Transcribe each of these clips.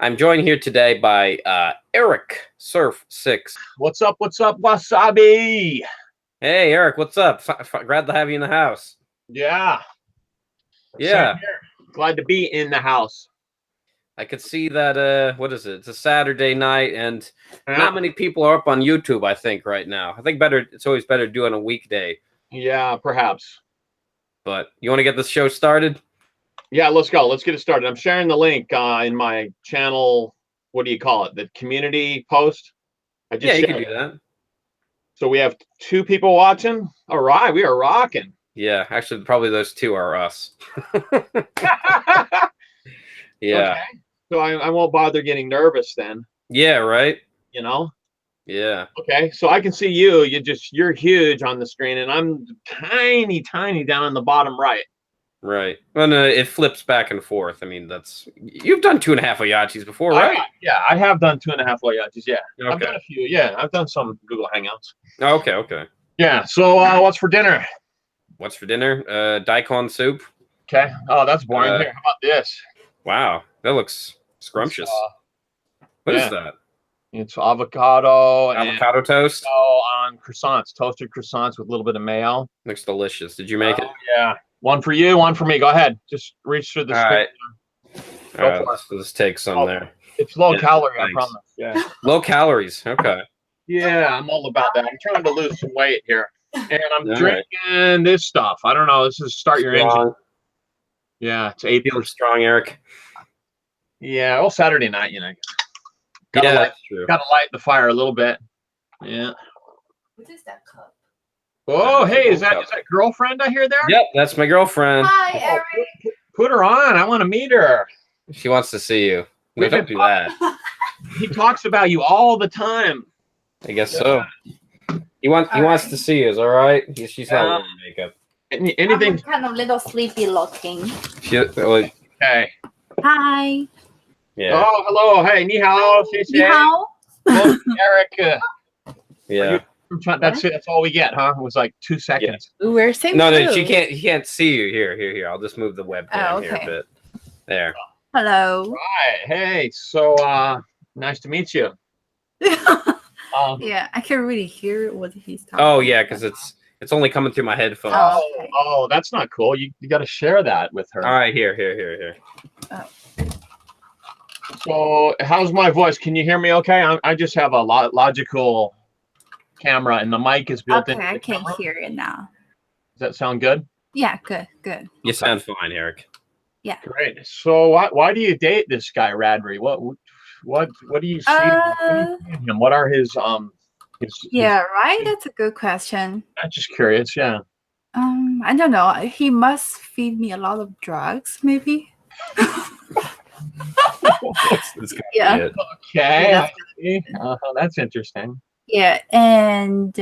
I'm joined here today by Ericsurf6. What's up, Wasabi? Hey, Eric, what's up? Glad to have you in the house. Yeah. Yeah. Same here. Glad to be in the house. I could see that, what is it? It's a Saturday night, and Yeah. not many people are up on YouTube, I think, right now. I think it's always better to do it on a weekday. Yeah, perhaps. But you want to get this show started? Yeah, let's go. Let's get it started. I'm sharing the link in my channel. What do you call it? The community post? Yeah, you can do that. So we have 2 people watching. All right, we are rocking. Yeah, actually, probably those 2 are us. Yeah. Okay. So I won't bother getting nervous then. Yeah, right? You know? Yeah. Okay, so I can see you. You're huge on the screen, and I'm tiny down in the bottom right. Right. Well, no, it flips back and forth. I mean, you've done 2.5 Oyachis before, right? Yeah, I have done 2.5 Oyachis. Yeah, okay. I've done a few. Yeah, I've done some Google Hangouts. Okay. Yeah. So, what's for dinner? What's for dinner? Daikon soup. Okay. Oh, that's boring. Here, how about this? Wow, that looks scrumptious. What is that? It's avocado toast. On croissants, toasted croissants with a little bit of mayo. Looks delicious. Did you make it? Yeah. One for you, one for me. Go ahead. Just reach through the screen. All right. Let's take some there. It's low calorie, I promise. Yeah. Low calories. Okay. Yeah, I'm all about that. I'm trying to lose some weight here, and I'm drinking this stuff. I don't know. This is start your engine. Yeah, it's 8. Feeling strong, Eric. Yeah. Well, Saturday night, That's true. Gotta light the fire a little bit. Yeah. What is that cup? Oh, hey, is that girlfriend I hear there? Yep, that's my girlfriend. Hi, Eric. Put her on. I want to meet her. She wants to see you. No, don't do that. He talks about you all the time. I guess so. He wants to see you. Is all right? She's not wearing makeup. Anything? I'm kind of a little sleepy looking. Okay. Hi. Yeah. Oh, hello. Hey, ni hao. Ni hao. Eric. Yeah. That's all we get, huh? It was like 2 seconds. Yeah. We're saying no, he can't see you. Here. I'll just move the webcam here a bit. There. Hello. Right. Hey. So nice to meet you. Yeah, I can really hear what he's talking. Oh yeah, because it's only coming through my headphones. Oh, that's not cool. You got to share that with her. All right, here. Oh. So how's my voice? Can you hear me okay? I just have a logical camera, and the mic is built in. Okay, I can hear it now. Does that sound good? Yeah, good. You sound fine, Eric. Yeah. Great. So why do you date this guy, Radrey? What do you see in him? What are his Yeah, right? That's a good question. I'm just curious, yeah. I don't know. He must feed me a lot of drugs, maybe. Yeah. Okay. That's interesting. Yeah, and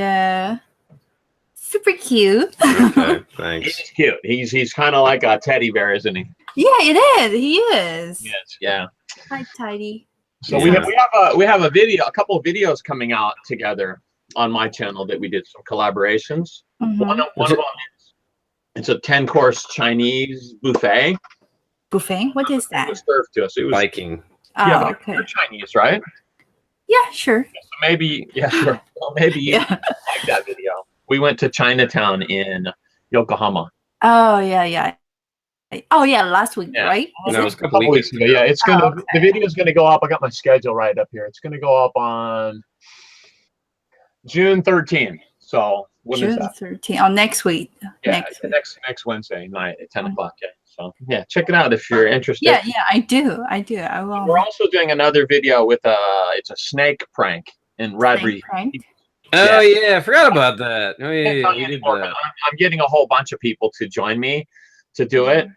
super cute. Okay, thanks. He's cute. He's kind of like a teddy bear, isn't he? Yeah, it is. He is. Yes. Yeah. Hi, Tidy. So we have a couple of videos coming out together on my channel that we did some collaborations. One of them it's a 10-course Chinese buffet. Buffet? What is that? It was served to us. It was Viking. Oh, okay. You're Chinese, right? Yeah, sure. So maybe, sure. Well, maybe you like that video. We went to Chinatown in Yokohama. Oh yeah. Oh yeah, last week, right? No, it was a couple weeks ago. Yeah, it's gonna. The video's gonna go up. I got my schedule right up here. It's gonna go up on June 13th. So June 13th. Oh, next week. Yeah, next Wednesday night at 10 o'clock. Yeah. So yeah, check it out if you're interested. Yeah, I do. I will. We're also doing another video with it's a snake prank in Radrey. Oh yeah, I forgot about that. Oh yeah, we did that. I'm getting a whole bunch of people to join me to do it.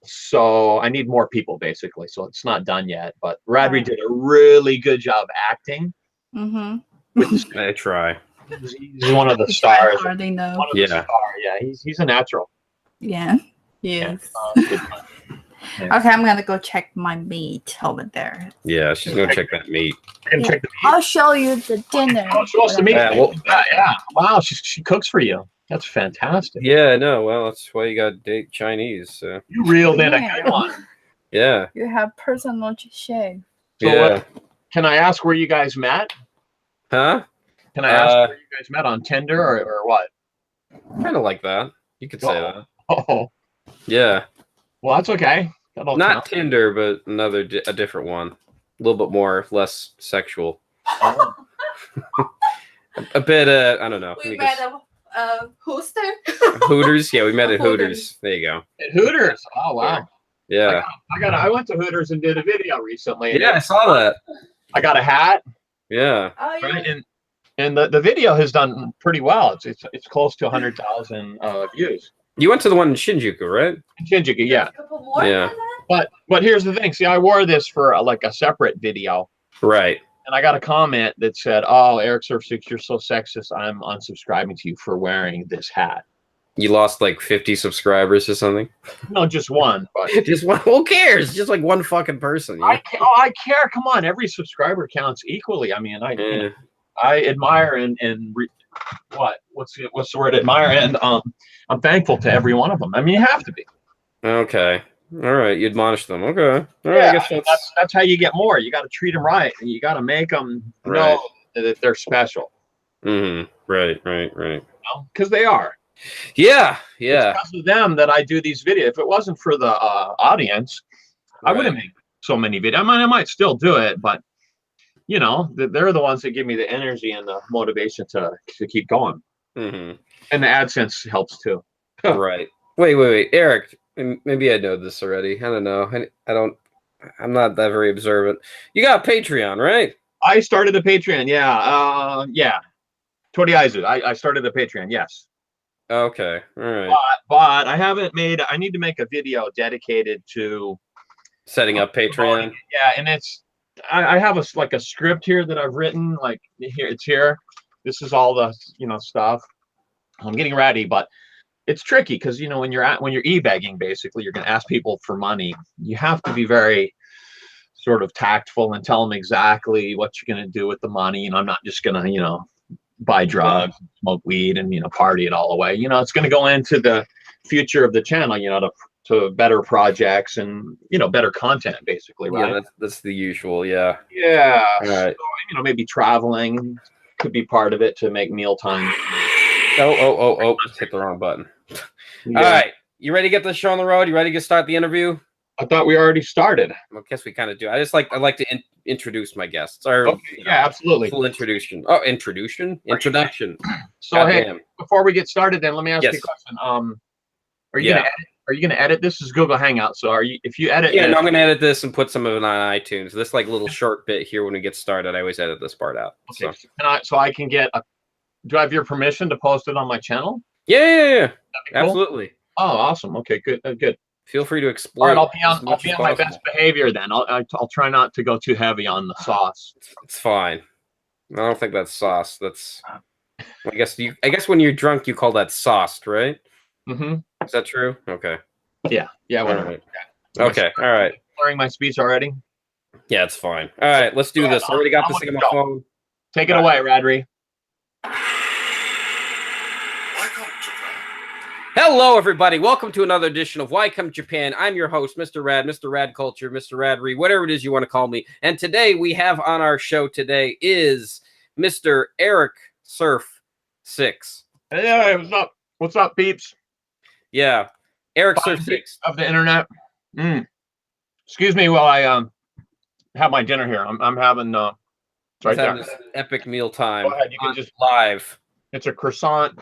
So I need more people basically. So it's not done yet, but Radrey did a really good job acting. I try. He's one of the stars. They know. Yeah, he's a natural. Yeah, yes. Okay, I'm gonna go check my meat over there. Yeah, she's gonna check that meat. Check the meat. I'll show you the dinner. Oh, show us the meat. Yeah. Wow, she cooks for you. That's fantastic. Yeah, no, well, that's why you got to date Chinese. So. You reeled in a good one. Yeah. You have personal chef. So Yeah. can I ask where you guys met? Huh? Can I ask where you guys met, on Tinder or what? Kind of like that. You could say that. Oh, Yeah. well, that's okay. That'll Not count. Tinder, but a different one. A little bit more, less sexual. Oh. A bit, I don't know. We met at Hooters. Yeah, we met at Hooters. Hooters. There you go. At Hooters. Oh, wow. Yeah. I went to Hooters and did a video recently. Yeah, I saw that. I got a hat. Yeah. Oh, yeah. Right, and the video has done pretty well. It's close to 100,000 views. You went to the one in Shinjuku, right? In Shinjuku, yeah. A couple more Yeah. than that? But here's the thing. See, I wore this for like a separate video, Right. and I got a comment that said, "Oh, Ericsurf6, you're so sexist. I'm unsubscribing to you for wearing this hat." You lost like 50 subscribers or something. No, just one. But Just one. Who cares? Just like one fucking person. I care. Come on, every subscriber counts equally. I mean, Yeah. I admire what's the word? Admire, and I'm thankful to every one of them. I mean, you have to be. Okay. All right. You admonish them. Okay. All right. Yeah, I guess that's how you get more. You got to treat them right, and you got to make them know that they're special. Mm-hmm. Right. Because they are. Yeah. It's because of them that I do these videos. If it wasn't for the audience, I wouldn't make so many videos. I might still do it, but you know, they're the ones that give me the energy and the motivation to keep going. Mm-hmm. And the AdSense helps too. Right. Wait, Eric. Maybe I know this already. I don't know. I'm not that very observant. You got a Patreon, right? I started a Patreon. Yeah. Toriaizu. I started a Patreon. Yes. Okay. All right. But I haven't made. I need to make a video dedicated to Setting up Patreon. Yeah, and I have a script here that I've written. Like here, it's here. This is all the stuff. I'm getting ready, but it's tricky because when you're e-begging, basically you're going to ask people for money. You have to be very sort of tactful and tell them exactly what you're going to do with the money. I'm not just going to buy drugs, smoke weed, and party it all away. It's going to go into the future of the channel. To better projects and better content, basically, right? Yeah, that's the usual. Yeah. Yeah. All right. So, maybe traveling could be part of it to make mealtime. Oh! Just hit the wrong button. Yeah. All right. You ready to get the show on the road? You ready to start the interview? I thought we already started. I guess we kind of do. I like to introduce my guests. Or, Okay, yeah, absolutely. Full introduction. Oh, introduction. So Goddamn. hey, before we get started, then let me ask you a question. Are you gonna edit? This is Google Hangout. So if you edit? Yeah, no, I'm gonna edit this and put some of it on iTunes. This little short bit here when we get started, I always edit this part out. Okay. So I can get do I have your permission to post it on my channel? Yeah. Cool? Absolutely. Oh, awesome. Okay, good. Feel free to explore. All right, I'll be on my best behavior then. I'll try not to go too heavy on the sauce. It's fine. I don't think that's sauce. That's. I guess when you're drunk, you call that sauced, right? Mm-hmm. Is that true? Okay. Yeah. Whatever. Right. Okay. All right. Clearing my speech already. Yeah, it's fine. All right, let's do this. I already got this thing on my phone. Take it away, Radrey. Hello, everybody. Welcome to another edition of Welcome Japan. I'm your host, Mr. Rad, Mr. Rad Culture, Mr. Radrey, whatever it is you want to call me. And today we have on our show today is Mr. Ericsurf6. Hey, what's up? What's up, peeps? Yeah, Ericsurf6 of the internet. Excuse me while I have my dinner here. I'm having it's right there. This epic meal time. Go ahead. You can just live. It's a croissant,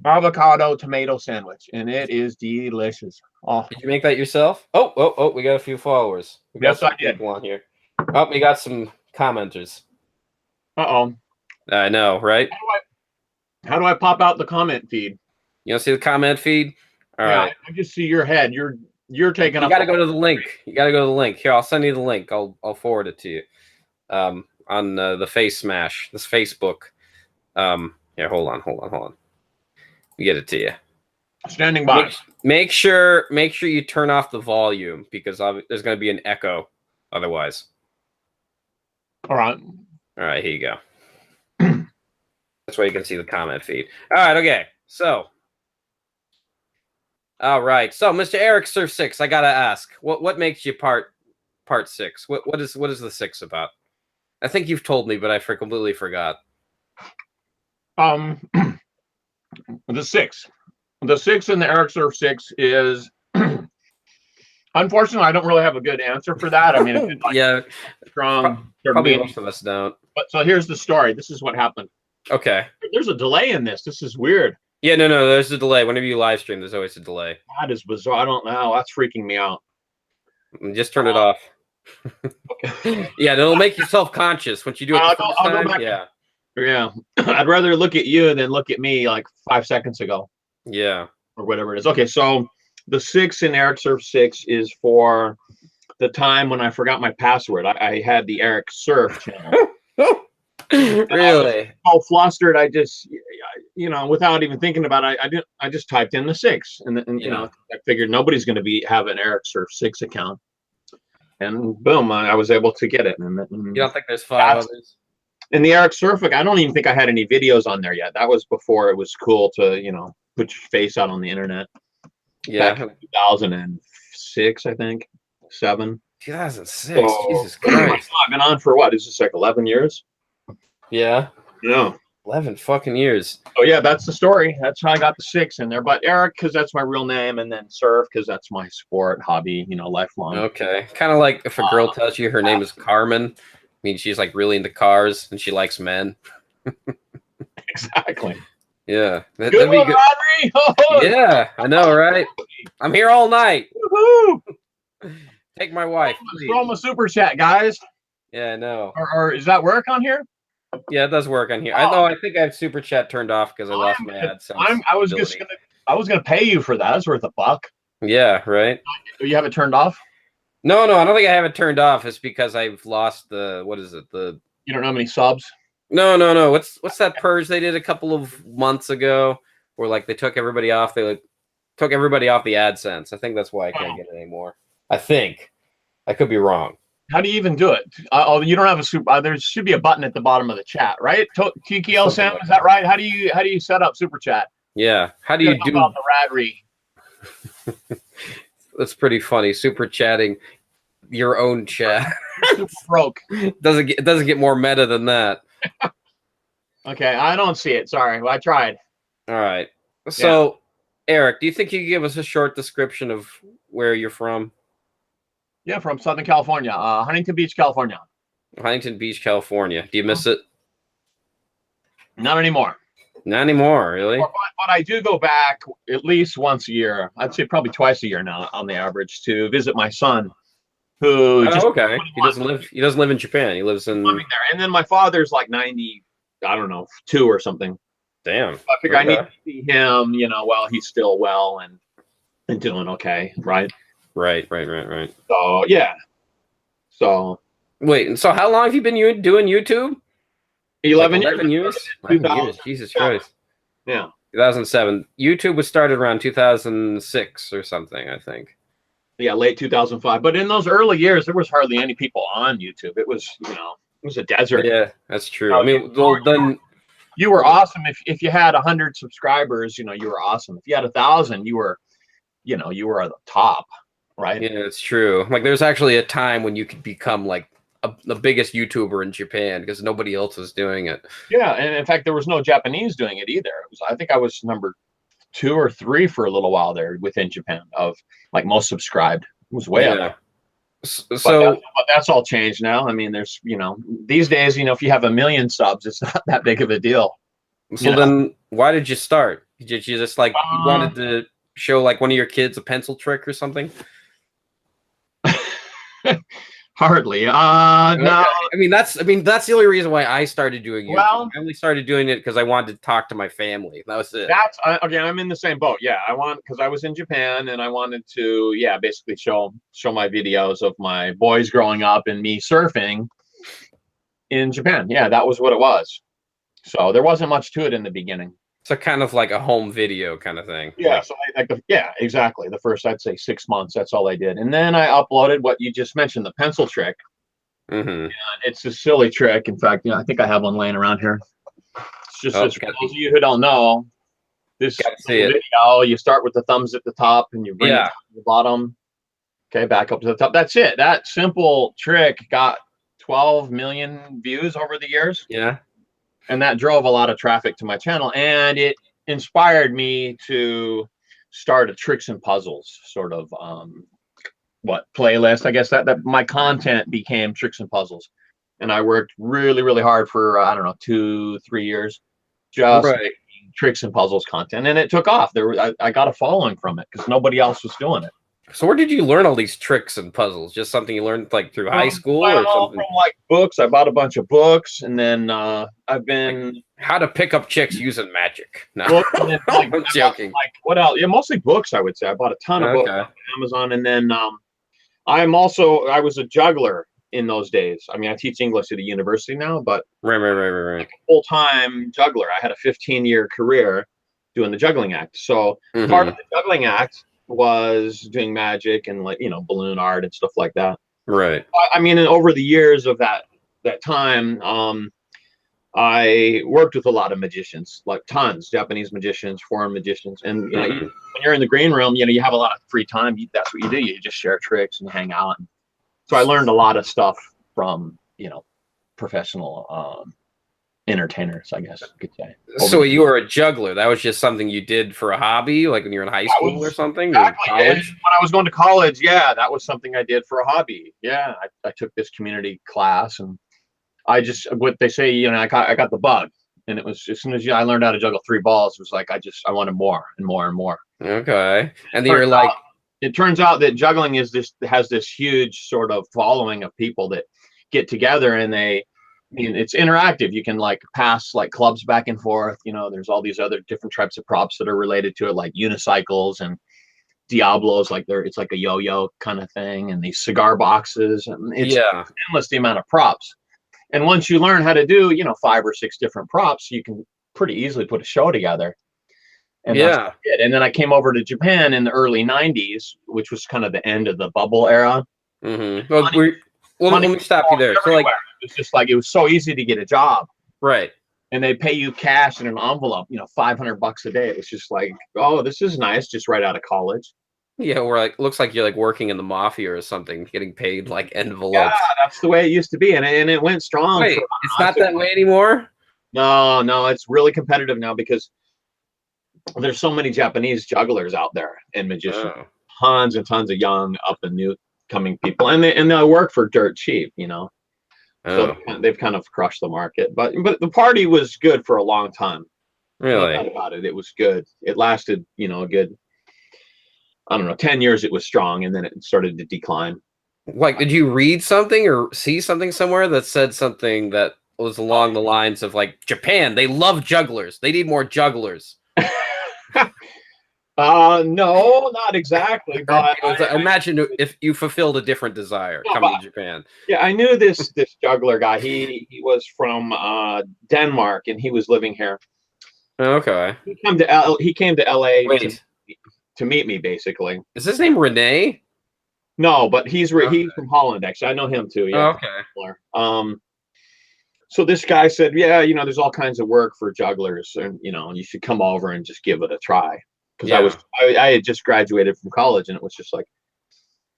avocado, tomato sandwich, and it is delicious. Oh, Did you make that yourself? Oh, we got a few followers. We got Yes, some I did. people on here. Oh, we got some commenters. Uh-oh. I know, right? How do I pop out the comment feed? You don't see the comment feed? All right. I just see your head. You're taking You up. got to go to the link. You got to go to the link. Here, I'll send you the link. I'll forward it to you. On the Face Smash, this Facebook. Here, hold on. Let me get it to you. Standing by. Make sure you turn off the volume because there's going to be an echo otherwise. All right. All right, here you go. That's where you can see the comment feed. All right, okay. So, all right. So, Mr. Ericsurf6, I gotta ask, what makes you part part 6. What is the 6 about? I think you've told me, but I completely forgot. The 6 in the Ericsurf6 is unfortunately I don't really have a good answer for that. I mean, it's like yeah, strong. Probably most of us don't. But so here's the story. This is what happened. Okay. There's a delay in this. This is weird. Yeah, no, there's a delay. Whenever you live stream, there's always a delay. That is bizarre. I don't know. That's freaking me out. Just turn it off. Okay. Yeah, it'll make you self-conscious once you do it the first time. Yeah. Yeah. I'd rather look at you than look at me like 5 seconds ago. Yeah. Or whatever it is. Okay, so the 6 in Ericsurf6 is for the time when I forgot my password. I had the Eric Surf channel. Really? All flustered. I just, you know, without even thinking about it, I just typed in the 6, and you know, I figured nobody's going to have an Ericsurf6 account, and boom, I was able to get it. And you don't think there's 5 others? In the Ericsurf, I don't even think I had any videos on there yet. That was before it was cool to, you know, put your face out on the internet. Yeah. Back in 2006, I think. 7. 2006. So, Jesus Christ. I've been on for what? Is this like 11 years? Yeah. Yeah. 11 fucking years. Oh yeah, that's the story. That's how I got the 6 in there. But Eric, because that's my real name, and then Surf, because that's my sport, hobby, you know, lifelong. Okay. Kind of like if a girl tells you her name is Carmen, I mean, she's like really into cars and she likes men. Exactly. Yeah. That'd be good. Radrey! Oh, yeah, I know, right? I'm here all night. Woohoo! Take my wife. Throw him a super chat, guys. Yeah, I know. Or does that work on here? Yeah, it does work on here. I know. I think I have super chat turned off because I lost my AdSense. I was gonna pay you for that. That's worth $1. Yeah, right. Do you have it turned off? No, I don't think I have it turned off. It's because I've lost the what is it? You don't know how many subs? No. What's that purge they did a couple of months ago where like they took everybody off? They took everybody off the AdSense. I think that's why I can't get it anymore. I think. I could be wrong. How do you even do it? You don't have a super. There should be a button at the bottom of the chat, right? Kiki L Sam, is that right? How do you set up super chat? Yeah. How do you do about the Radrey? That's pretty funny. Super chatting your own chat. Super broke. It doesn't get more meta than that. Okay, I don't see it. Sorry, well, I tried. All right. So, yeah. Eric, do you think you could give us a short description of where you're from? Yeah, from Southern California, Huntington Beach, California. Huntington Beach, California. Do you miss it? Not anymore. Not anymore, really? But I do go back at least once a year. I'd say probably twice a year now, on the average, to visit my son, who. Okay. He doesn't live in Japan. He lives in. Living there, and then my father's like 90. I don't know, 2 or something. Damn. So I figure I need to see him, you know, while he's still well and doing okay, right? Right. So yeah. So wait, so how long have you been doing YouTube? 11 years. 11 years? 11 years. Jesus Christ. Yeah. 2007. YouTube was started around 2006 or something, I think. Yeah, late 2005. But in those early years, there was hardly any people on YouTube. It was, you know, it was a desert. Yeah, that's true. I mean, then you were awesome if you had 100 subscribers. You know, you were awesome. If you had 1,000, you were at the top. Right. Yeah, it's true. Like there's actually a time when you could become like the biggest YouTuber in Japan because nobody else was doing it. Yeah, and in fact, there was no Japanese doing it either. I think I was number 2 or 3 for a little while there within Japan of like most subscribed. It was way up. So but that's all changed now. I mean, there's, you know, these days, you know, if you have 1 million subs, it's not that big of a deal. So then why did you start? Did you just like you wanted to show like one of your kids a pencil trick or something? Hardly. No. I mean that's the only reason why I started doing YouTube. Well, I only started doing it because I wanted to talk to my family. That was it. That's okay. I'm in the same boat. Yeah, because I was in Japan and I wanted to, basically show my videos of my boys growing up and me surfing in Japan. Yeah, that was what it was. So there wasn't much to it in the beginning. So kind of like a home video kind of thing. Yeah. So exactly. The first, I'd say 6 months. That's all I did, and then I uploaded what you just mentioned, the pencil trick. Mm-hmm. And it's a silly trick. In fact, I think I have one laying around here. It's just for those of you who don't know, this video. You start with the thumbs at the top, and you bring it to the bottom. Okay, back up to the top. That's it. That simple trick got 12 million views over the years. Yeah. And that drove a lot of traffic to my channel. And it inspired me to start a tricks and puzzles sort of playlist. I guess that my content became tricks and puzzles. And I worked really, really hard for, I don't know, 2-3 years, just tricks and puzzles content. And it took off. I got a following from it because nobody else was doing it. So where did you learn all these tricks and puzzles? Just something you learned like through high school or something? From like books. I bought a bunch of books, and then I've been like how to pick up chicks using magic. No, then, I'm joking. Like what else? Yeah, mostly books. I would say I bought a ton of books on Amazon, and then I was a juggler in those days. I mean, I teach English at a university now, but right. Like a full-time juggler. I had a 15-year career doing the juggling act. So part of the juggling act was doing magic and like, you know, balloon art and stuff like that. Right. I mean, and over the years of that time, I worked with a lot of magicians, like tons, Japanese magicians, foreign magicians. And you know, when you're in the green room, you know, you have a lot of free time. That's what you do. You just share tricks and hang out. So I learned a lot of stuff from, you know, professional entertainers, I guess you could say. So you were a juggler. That was just something you did for a hobby, like when you were in high school or something? Exactly. Or college? When I was going to college, yeah, that was something I did for a hobby. Yeah, I took this community class, and I just, what they say, you know, I got the bug. And it was, as soon as I learned how to juggle 3 balls, it was like, I wanted more and more and more. Okay. And then you're like, it turns out that juggling has this huge sort of following of people that get together, and it's interactive. You can like pass like clubs back and forth. You know, there's all these other different types of props that are related to it, like unicycles and Diablos. Like it's like a yo-yo kind of thing, and these cigar boxes, and it's endless the amount of props. And once you learn how to do, you know, 5 or 6 different props, you can pretty easily put a show together. And that's it. And then I came over to Japan in the early 90s, which was kind of the end of the bubble era. Well, let me stop you there. So like, it's just like, it was so easy to get a job. Right. And they pay you cash in an envelope, you know, $500 a day. It was just like, oh, this is nice, just right out of college. Yeah, or like, looks like you're like working in the mafia or something, getting paid like envelopes. Yeah, that's the way it used to be. And it went strong. Wait, it's not that way anymore? No, it's really competitive now because there's so many Japanese jugglers out there and magicians. Tons and tons of young, up and new coming people. And they work for dirt cheap, you know. So they've kind of crushed the market. But the party was good for a long time. Really? About it. It was good. It lasted, you know, a good, I don't know, 10 years it was strong, and then it started to decline. Like, did you read something or see something somewhere that said something that was along the lines of like, Japan, they love jugglers. They need more jugglers. No, not exactly. But imagine if you fulfilled a different desire coming to Japan. Yeah, I knew this juggler guy. He was from Denmark, and he was living here. Okay. He came to LA Wait. to meet me, basically. Is his name Renee? No, but he's from Holland, actually. I know him too. Yeah. Okay. So this guy said, yeah, you know, there's all kinds of work for jugglers, and you know, you should come over and just give it a try. Because I had just graduated from college, and it was just like,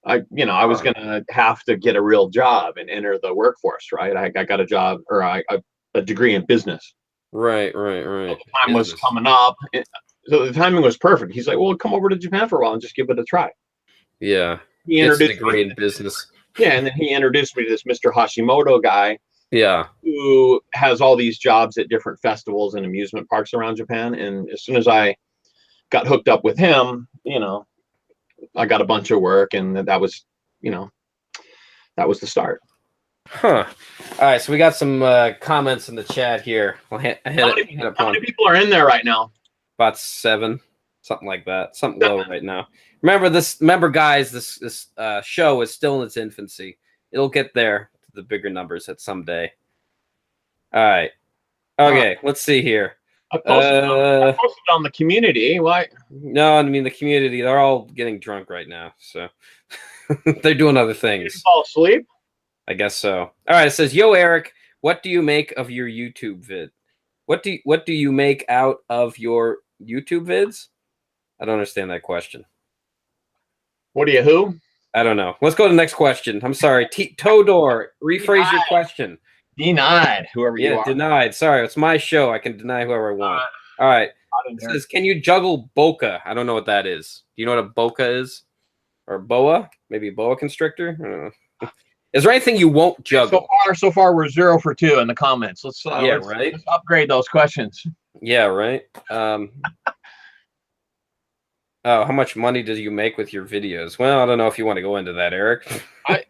I was gonna have to get a real job and enter the workforce, right? I got a job, or a degree in business. Right. So the time was coming up, so the timing was perfect. He's like, well, come over to Japan for a while and just give it a try. Yeah. He introduced a degree in business. Yeah, and then he introduced me to this Mr. Hashimoto guy. Yeah. Who has all these jobs at different festivals and amusement parks around Japan. And as soon as I got hooked up with him, you know, I got a bunch of work, and that was, you know, that was the start. Huh. All right, so we got some comments in the chat here. How many people are in there right now? About 7, something like that. Something low right now. Remember, guys, this show is still in its infancy. It'll get there to the bigger numbers at some day. All right. Okay, let's see here. I posted on the community. Why? No, I mean the community. They're all getting drunk right now, so they're doing other things. Did you fall asleep? I guess so. All right. It says, "Yo, Eric, what do you make of your YouTube vid? What do you make out of your YouTube vids?" I don't understand that question. What do you who? I don't know. Let's go to the next question. I'm sorry. Todor, rephrase your question. Denied, whoever you Yeah, are. denied. Sorry, it's my show. I can deny whoever I want. All right. It says, can you juggle boca? I don't know what that is. Do you know what a boca is? Or boa? Maybe a boa constrictor? I don't know. Is there anything you won't juggle? So far, we're 0 for 2 in the comments. Let's upgrade those questions. Yeah, right. Oh, how much money do you make with your videos? Well, I don't know if you want to go into that, Eric. I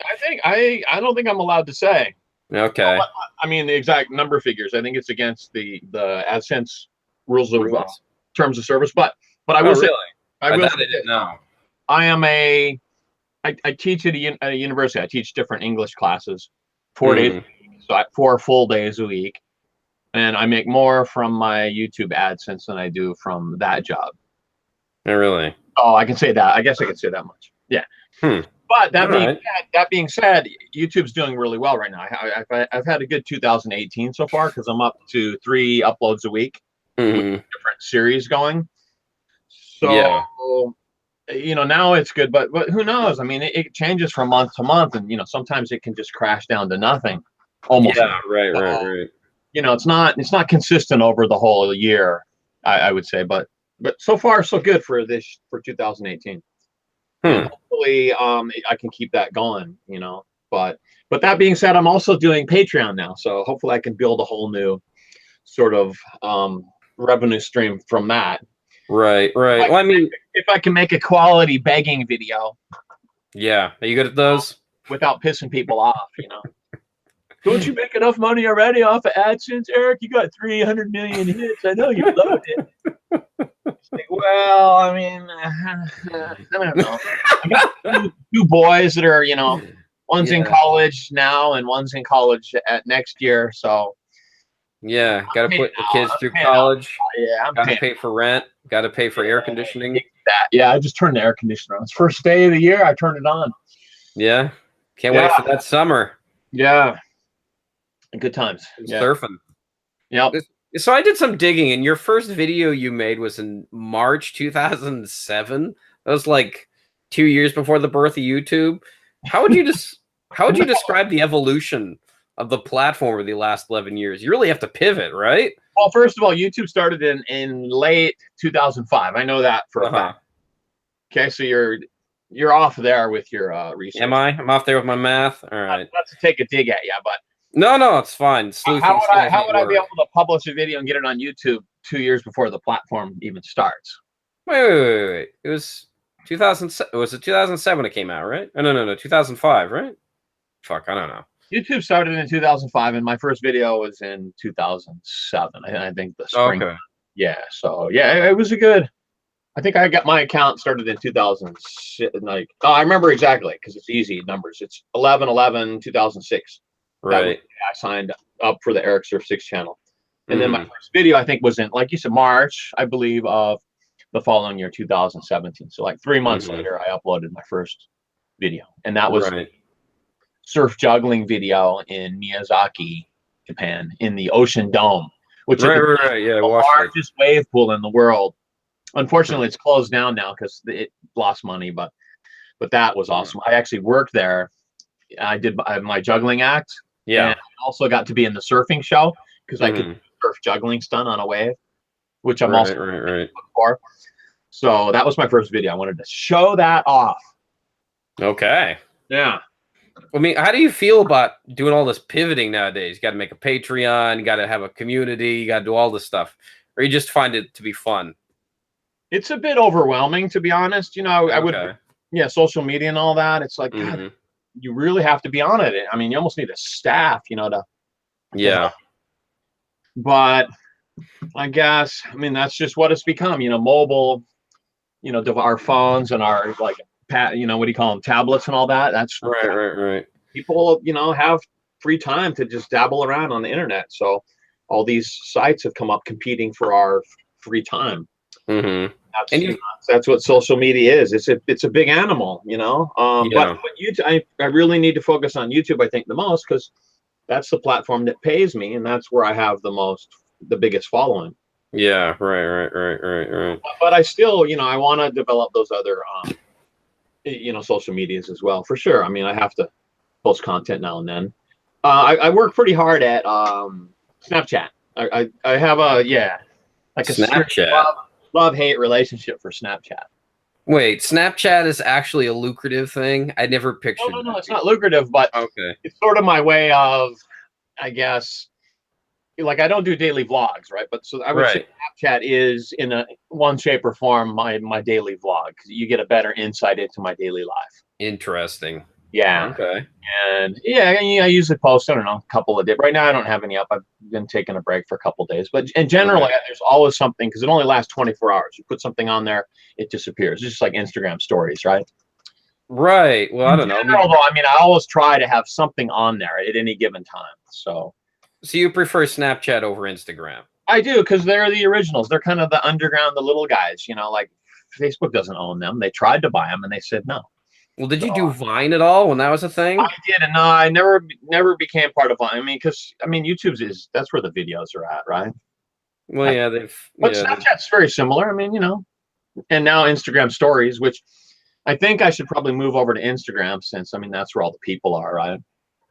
don't think I'm allowed to say. Okay. I mean the exact number figures. I think it's against the AdSense rules of terms of service. But I will say, I didn't know. I teach at a university. I teach different English classes 4 days a week, so 4 full days a week, and I make more from my YouTube AdSense than I do from that job. Oh, really? Oh, I can say that. I guess I can say that much. Yeah. But that being said, YouTube's doing really well right now. I've had a good 2018 so far because I'm up to 3 uploads a week with different series going. So, now it's good, but who knows? I mean, it changes from month to month, and sometimes it can just crash down to nothing. Almost. Yeah, right. It's not consistent over the whole year, I would say, but so far so good for 2018. And hopefully I can keep that going, but that being said, I'm also doing Patreon now, so hopefully I can build a whole new sort of revenue stream from that. Right. Well, I mean, if I can make a quality begging video. Yeah. Are you good at those? Without pissing people off, Don't you make enough money already off of AdSense, Eric? You got 300 million hits. I know you're loaded. Well, I mean, I don't know. I got 2 boys that are, one's in college now and one's in college next year. So, yeah, got to put the kids through college. Got to pay for rent. Got to pay for air conditioning. Yeah, I just turned the air conditioner on. It's first day of the year. I turned it on. Yeah, can't wait for that summer. Yeah, good times. Surfing. Yep. So I did some digging, and your first video you made was in March 2007. That was like 2 years before the birth of YouTube. How would you describe the evolution of the platform over the last 11 years? You really have to pivot, right? Well, first of all, YouTube started in late 2005. I know that for a fact. Okay, so you're off there with your research. Am I? I'm off there with my math. All right. Not to take a dig at you, but no, it's fine. How would I be able to publish a video and get it on YouTube 2 years before the platform even starts? Wait. It was 2007. Was it 2007 it came out, right? Oh, no. 2005, right? Fuck, I don't know. YouTube started in 2005, and my first video was in 2007. I think the spring. Okay. Yeah. So yeah, it was a good. I think I got my account started in 2006. I remember exactly because it's easy numbers. It's 11/11/2006. Right. I signed up for the Ericsurf6 channel. And then my first video, I think, was in, like you said, March, I believe, of the following year, 2017. So like 3 months later, I uploaded my first video. And that was surf juggling video in Miyazaki, Japan, in the Ocean Dome, which is the largest wave pool in the world. Unfortunately, it's closed down now because it lost money, but that was awesome. I actually worked there. I did my juggling act. Yeah. And I also got to be in the surfing show because I could surf juggling stunt on a wave, which I'm also looking for. So that was my first video. I wanted to show that off. Okay. Yeah. I mean, how do you feel about doing all this pivoting nowadays? You got to make a Patreon, you got to have a community, you got to do all this stuff, or you just find it to be fun? It's a bit overwhelming, to be honest. I would, social media and all that. It's like, God, you really have to be on it. I mean, you almost need a staff, to. But I guess, that's just what it's become. Mobile, our phones and our what do you call them, tablets and all that. That's right. People, have free time to just dabble around on the internet. So all these sites have come up competing for our free time. That's what social media is. It's a big animal, But I really need to focus on YouTube, I think, the most, because that's the platform that pays me, and that's where I have the biggest following. Yeah, right. But I still, I want to develop those other you know, social medias as well, for sure. I mean, I have to post content now and then. I work pretty hard at Snapchat. I have a like a Snapchat. love-hate relationship for Snapchat. Wait, Snapchat is actually a lucrative thing? I never pictured. No, it's not lucrative, but okay, it's sort of my way of, I guess, like I don't do daily vlogs, right? But so I would say Snapchat is in one shape or form my daily vlog, because you get a better insight into my daily life. interesting. Yeah. Okay. And I usually post, I don't know, a couple of days. Right now, I don't have any up. I've been taking a break for a couple of days. But in general, there's always something, because it only lasts 24 hours. You put something on there, it disappears. It's just like Instagram stories, right? Right. Well, I don't know. Although, I mean, I always try to have something on there at any given time. So you prefer Snapchat over Instagram? I do, because they're the originals. They're kind of the underground, the little guys. You know, like Facebook doesn't own them. They tried to buy them, and they said no. Well, did you do Vine at all when that was a thing? I did, and no, I never became part of Vine. I mean, because YouTube's that's where the videos are at, right? Well, yeah, but Snapchat's very similar. I mean, you know, and now Instagram Stories, which I think I should probably move over to Instagram, since I mean that's where all the people are, right?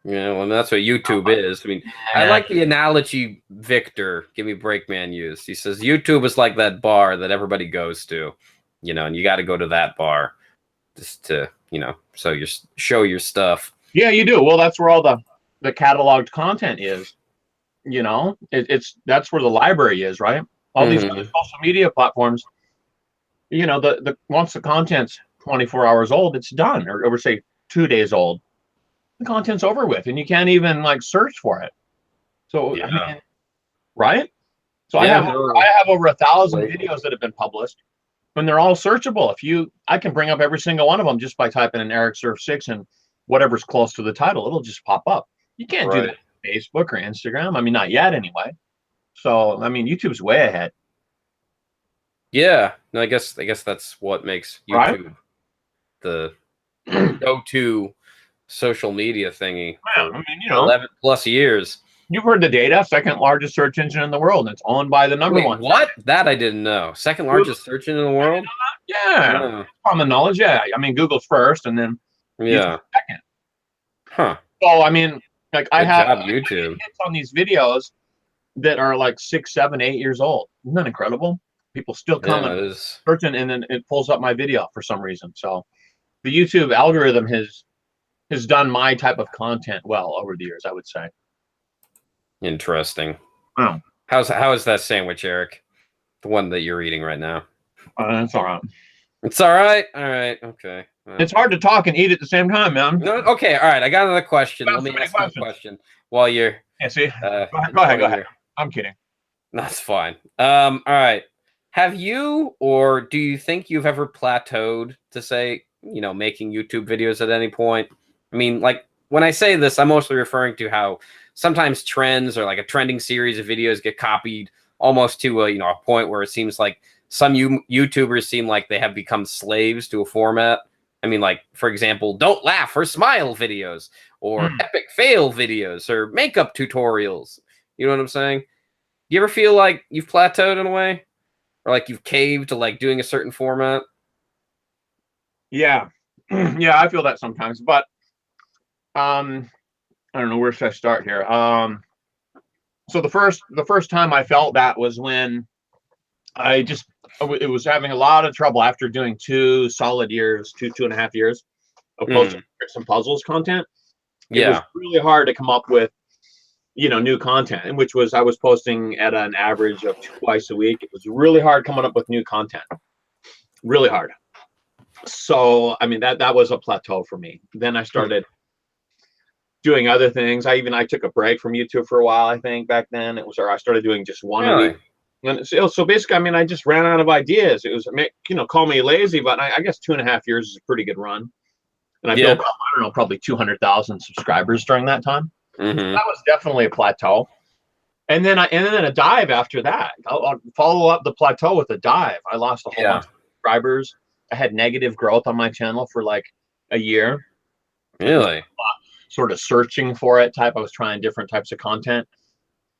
Yeah, well, that's what YouTube is. I mean, I like the analogy Victor, Give Me Breakman, used. He says YouTube is like that bar that everybody goes to, you know, and you got to go to that bar just to, you know, so you show your stuff. Yeah, you do. Well, that's where all the cataloged content is. You know, that's where the library is, right? All these other social media platforms, you know, the once the content's 24 hours old, it's done, or say 2 days old, the content's over with, and you can't even like search for it. So I mean, right? So I have over 1,000 videos that have been published, and they're all searchable. I can bring up every single one of them just by typing in Ericsurf6 and whatever's close to the title, it'll just pop up. You can't do that on Facebook or Instagram. I mean, not yet anyway. So I mean, YouTube's way ahead. Yeah, no, I guess that's what makes YouTube the go-to social media thingy. Yeah, I mean, you know, 11+ years. You've heard the data, second largest search engine in the world, and it's owned by the number one. What? That I didn't know. Second largest search engine in the world? Yeah. Common knowledge, yeah. I mean, Google's first, and then second. Huh. So, I mean, like Good I have job, YouTube hits on these videos that are like 6, 7, 8 years old. Isn't that incredible? People still come and searching, and then it pulls up my video for some reason. So the YouTube algorithm has done my type of content well over the years, I would say. Interesting. Oh. How is that sandwich, Eric? The one that you're eating right now. It's all right. It's all right. All right. Okay. It's hard to talk and eat at the same time, man. No. Okay. All right. I got another question. Let me ask you a question while you're. Yeah. See. Go ahead. I'm kidding. That's fine. All right. Have you, or do you think you've ever plateaued to say, you know, making YouTube videos at any point? I mean, like when I say this, I'm mostly referring to how sometimes trends or like a trending series of videos get copied almost to a point where it seems like some YouTubers seem like they have become slaves to a format. I mean, like, for example, don't laugh or smile videos, or epic fail videos, or makeup tutorials. You know what I'm saying? You ever feel like you've plateaued in a way? Or like you've caved to like doing a certain format? Yeah. Yeah, I feel that sometimes. But I don't know, where should I start here? So the first time I felt that was when it was having a lot of trouble after doing 2 solid years, 2.5 years of posting some puzzles content. It was really hard to come up with, you know, new content, and which was I was posting at an average of twice a week. It was really hard coming up with new content. Really hard. So I mean that was a plateau for me. Then I started doing other things. I took a break from YouTube for a while. I think back then I started doing just one a week. And so basically, I mean, I just ran out of ideas. It was, you know, call me lazy, but I guess 2.5 years is a pretty good run. And I built up, I don't know, probably 200,000 subscribers during that time. So that was definitely a plateau. And then a dive after that. I'll follow up the plateau with a dive. I lost a whole bunch of subscribers. I had negative growth on my channel for like a year. Really? Sort of searching for it type. I was trying different types of content.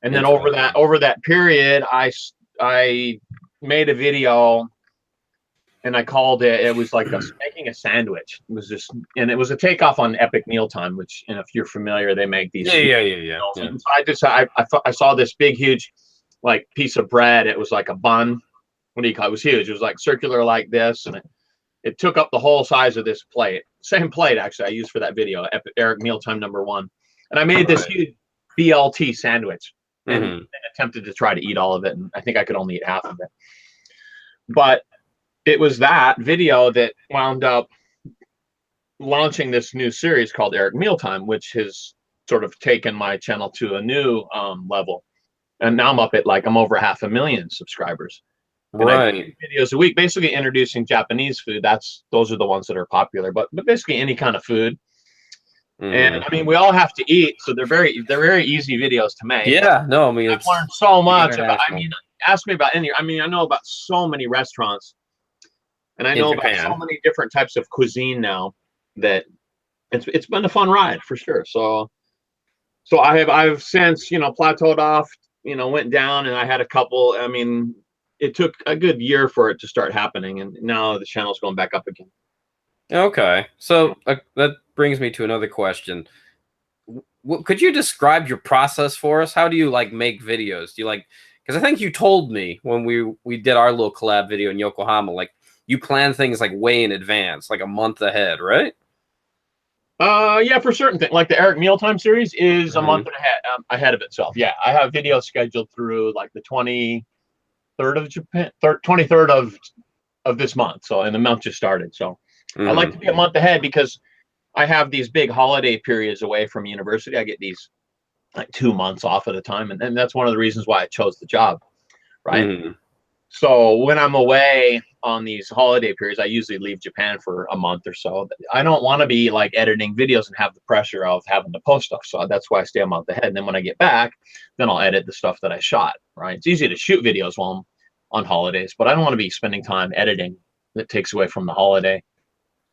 And then over that period, I made a video, and I called it. It was like making a sandwich. It was just, and it was a takeoff on Epic Mealtime, which, and if you're familiar, they make these. Yeah. So I saw this big, huge, like piece of bread. It was like a bun. What do you call it? It was huge. It was like circular like this, and it took up the whole size of this plate. Same plate actually I used for that video, Eric Mealtime #1, and I made this huge BLT sandwich and attempted to try to eat all of it, and I think I could only eat half of it. But it was that video that wound up launching this new series called Eric Mealtime, which has sort of taken my channel to a new level. And now I'm up at like, I'm over 500,000 subscribers. And I do videos a week, basically introducing Japanese food. Those are the ones that are popular, but basically any kind of food. And I mean, we all have to eat, so they're very easy videos to make. Yeah, no, I mean, I've learned so much about. I mean, ask me about any. I mean, I know about so many restaurants, and I know about so many different types of cuisine now that it's been a fun ride for sure. So I've since plateaued off, went down, and I had a couple. I mean, it took a good year for it to start happening, and now the channel's going back up again. Okay, so that brings me to another question. Could you describe your process for us? How do you like make videos? Do you like, because I think you told me when we did our little collab video in Yokohama, like you plan things like way in advance, like a month ahead, right? Yeah, for certain things. Like the Eric Mealtime series is a month ahead of itself. Yeah, I have videos scheduled through like the 23rd of Japan, 23rd of this month. So, and the month just started. So I like to be a month ahead because I have these big holiday periods away from university. I get these like 2 months off at a time. And that's one of the reasons why I chose the job. Right. So when I'm away on these holiday periods, I usually leave Japan for a month or so. I don't want to be like editing videos and have the pressure of having to post stuff. So that's why I stay a month ahead. And then when I get back, then I'll edit the stuff that I shot. Right. It's easy to shoot videos while I'm on holidays, but I don't want to be spending time editing that takes away from the holiday.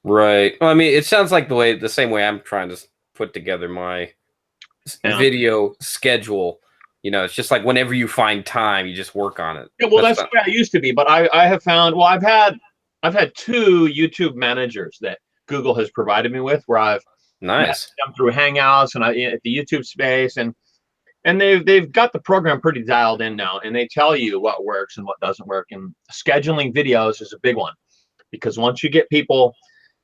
Right. Well, I mean, it sounds like the same way I'm trying to put together my video schedule. It's just like whenever you find time, you just work on it. Yeah, well, that's the way I used to be. But I have found, well, I've had 2 YouTube managers that Google has provided me with, where I've met them through Hangouts and at the YouTube space, and they've got the program pretty dialed in now, and they tell you what works and what doesn't work. And scheduling videos is a big one, because once you get people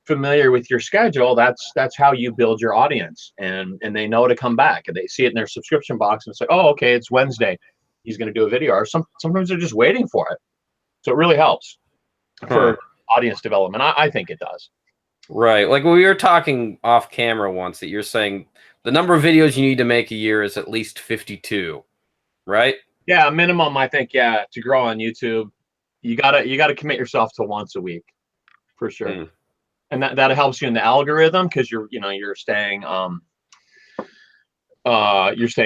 familiar with your schedule, that's how you build your audience, and they know to come back, and they see it in their subscription box, and it's like, oh, okay, it's Wednesday, he's going to do a video, or sometimes they're just waiting for it. So it really helps for audience development. I think it does. Right. Like we were talking off camera once, that you're saying the number of videos you need to make a year is at least 52, right? Yeah, minimum, I think. Yeah, to grow on YouTube, you gotta commit yourself to once a week, for sure. And that helps you in the algorithm, because you're staying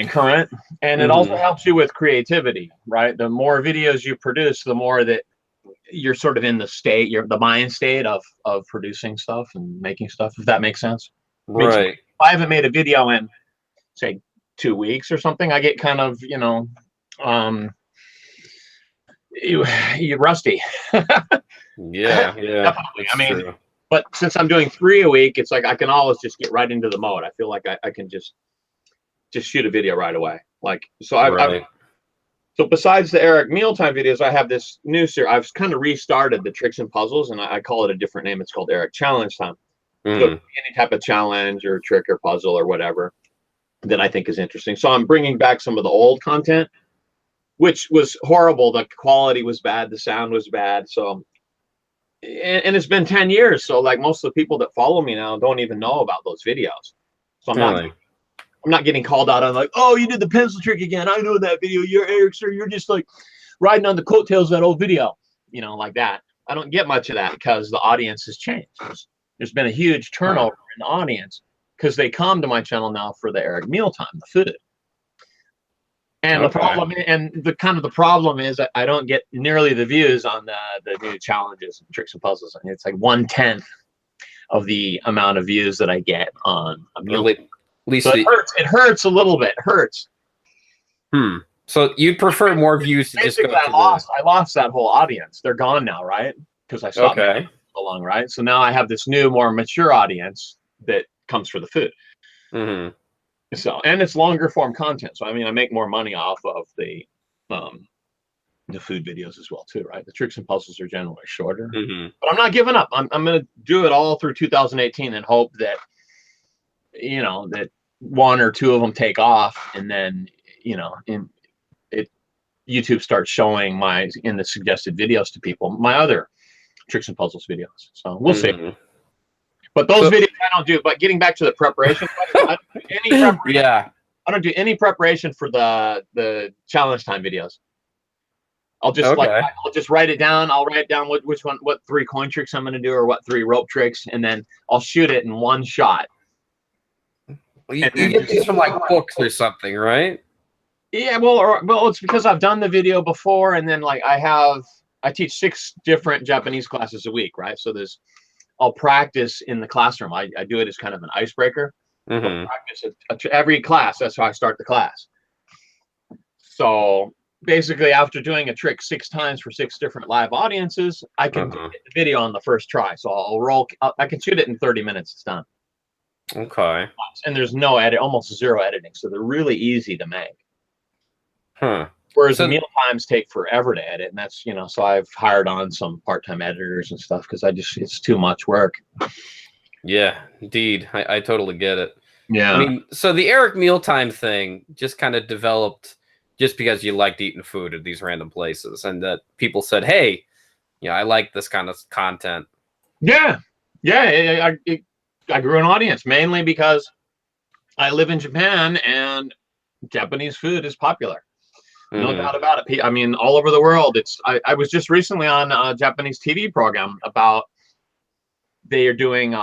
current, and it also helps you with creativity, right? The more videos you produce, the more that you're sort of in the mind state of producing stuff and making stuff, if that makes sense. Right. I mean, if I haven't made a video in, say, 2 weeks or something, I get kind of you're rusty. Yeah. Definitely. I mean, true. But since I'm doing 3 a week, it's like I can always just get right into the mode. I feel like I can just shoot a video right away. Like, so so besides the Eric Mealtime videos, I have this new series. I've kind of restarted the tricks and puzzles, and I call it a different name. It's called Eric Challenge Time. So any type of challenge or trick or puzzle or whatever that I think is interesting. So I'm bringing back some of the old content, which was horrible. The quality was bad. The sound was bad. So, and it's been 10 years. So like most of the people that follow me now don't even know about those videos. So I'm not getting called out on like, oh, you did the pencil trick again. I know that video. You're Eric, sir. You're just like riding on the coattails of that old video, like that. I don't get much of that because the audience has changed. There's been a huge turnover in the audience because they come to my channel now for the Eric Mealtime, the food. And the problem is that I don't get nearly the views on the new challenges and tricks and puzzles. I mean, it's like 1/10 of the amount of views that I get on a meal. At least so it hurts a little bit. It hurts. So you'd prefer more views to just go. I lost that whole audience. They're gone now, right? because I stopped Okay. so long, right? So now I have this new, more mature audience that comes for the food. Mm-hmm. So, and it's longer form content. So I mean, I make more money off of the food videos as well too, right? The tricks and puzzles are generally shorter, but I'm not giving up. I'm going to do it all through 2018 and hope that, you know, that one or two of them take off, and then, you know, YouTube starts showing in the suggested videos to people, my other tricks and puzzles videos. So we'll see. But those videos I don't do. But getting back to the preparation, I don't do any preparation for the challenge time videos. I'll just I'll just write it down. I'll write down what 3 coin tricks I'm going to do, or what 3 rope tricks, and then I'll shoot it in one shot. Well, you get these from like books or something, right? Yeah, well, it's because I've done the video before, and then like I teach 6 different Japanese classes a week, right? So I'll practice in the classroom. I do it as kind of an icebreaker. Practice every class. That's how I start the class. So basically, after doing a trick 6 times for 6 different live audiences, I can get the video on the first try. So I can shoot it in 30 minutes. It's done. Okay. And there's no edit, almost 0 editing. So they're really easy to make. Huh. Whereas the meal times take forever to edit, and that's, you know, so I've hired on some part-time editors and stuff because it's too much work. Yeah, indeed. I totally get it. Yeah. I mean, so the Eric mealtime thing just kind of developed just because you liked eating food at these random places, and that people said, hey, you know, I like this kind of content. Yeah. Yeah. I grew an audience mainly because I live in Japan and Japanese food is popular. No doubt about it. I mean, all over the world. I was just recently on a Japanese TV program about they are doing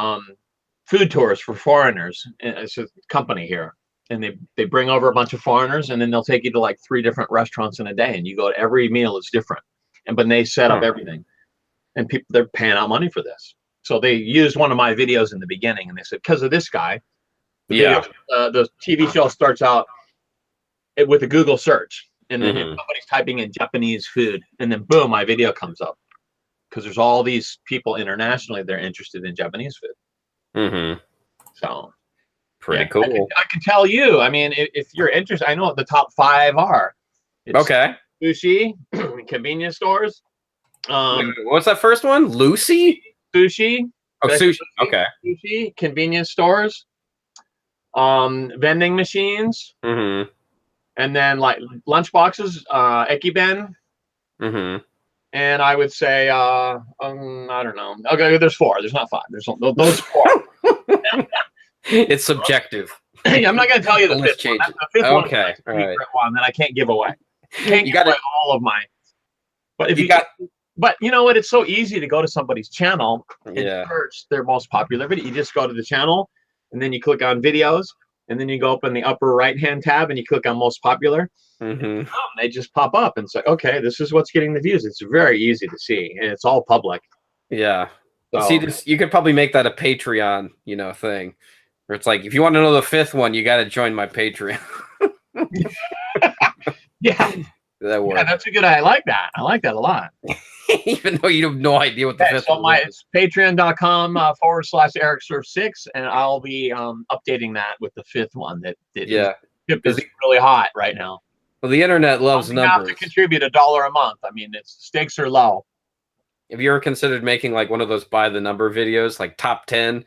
food tours for foreigners. It's a company here, and they bring over a bunch of foreigners, and then they'll take you to like 3 different restaurants in a day, and you go to every meal is different, but they set up everything, and they're paying out money for this. So they used one of my videos in the beginning, and they said, because of this guy, the TV show starts out with a Google search. And then if somebody's typing in Japanese food, and then boom, my video comes up, because there's all these people internationally they're interested in Japanese food. So pretty cool. I can tell you. I mean, if you're interested, I know what the top 5 are. It's sushi, convenience stores. What's that first one? Lucy? Sushi. Oh, sushi. Okay. Sushi, convenience stores, vending machines. And then like lunch boxes, ekiben. And I would say, I don't know. Okay, there's 4. There's not 5. There's those 4. It's subjective. I'm not going to tell you the 5th one. The 5th one is a secret one that I can't give away. You got all of mine. But but you know what? It's so easy to go to somebody's channel and search their most popular video. You just go to the channel, and then you click on videos. And then you go up in the upper right-hand tab and you click on most popular. And they just pop up and say, okay, this is what's getting the views. It's very easy to see, and it's all public. Yeah. So, see, you could probably make that a Patreon, you know, thing. Where it's like, if you want to know the 5th one, you got to join my Patreon. Yeah. That works. Yeah, that's a good. I like that. I like that a lot. Even though you have no idea what the 5th one is. It's patreon.com /Ericsurf6, and I'll be updating that with the 5th one that is really hot right now. Well, the internet loves numbers. You have to contribute $1 a month. I mean, stakes are low. Have you ever considered making like one of those by the number videos, like top 10,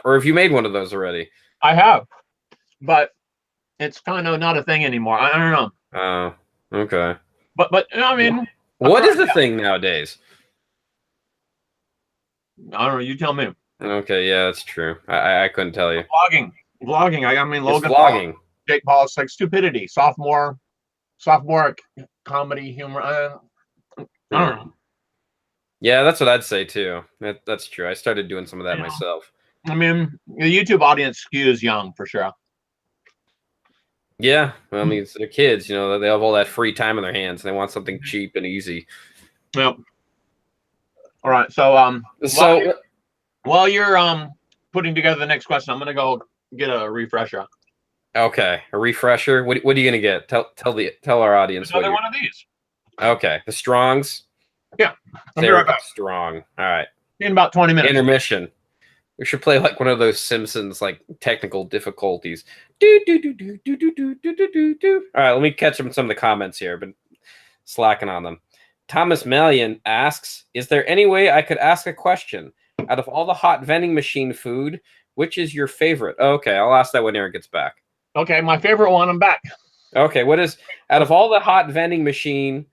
or have you made one of those already? I have, but it's kind of not a thing anymore. I don't know. Oh, okay. But I mean, what is the thing nowadays? I don't know. You tell me. Okay, yeah, that's true. I couldn't tell you. Vlogging. I mean, Logan. Vlogging. Jake Paul. It's like stupidity. Sophomore comedy humor. I don't know. Yeah, that's what I'd say too. That's true. I started doing some of that myself. I mean, the YouTube audience skews young for sure. Yeah, well, I mean, they're kids, you know, they have all that free time in their hands, and they want something cheap and easy. Yep. All right, so while you're putting together the next question, I'm gonna go get a refresher. Okay, a refresher. What are you gonna get? Tell our audience. Another one of these. Okay, the Strongs. Yeah. I'll be Eric right back. Strong. All right. In about 20 minutes. Intermission. We should play like one of those Simpsons like technical difficulties. Do do do do do do do do do do. All right, let me catch up with some of the comments here. Been slacking on them. Thomas Malian asks, "Is there any way I could ask a question? Out of all the hot vending machine food, which is your favorite?" Okay, I'll ask that when Eric gets back. Okay, my favorite one. I'm back. Okay, what is out of all the hot vending machine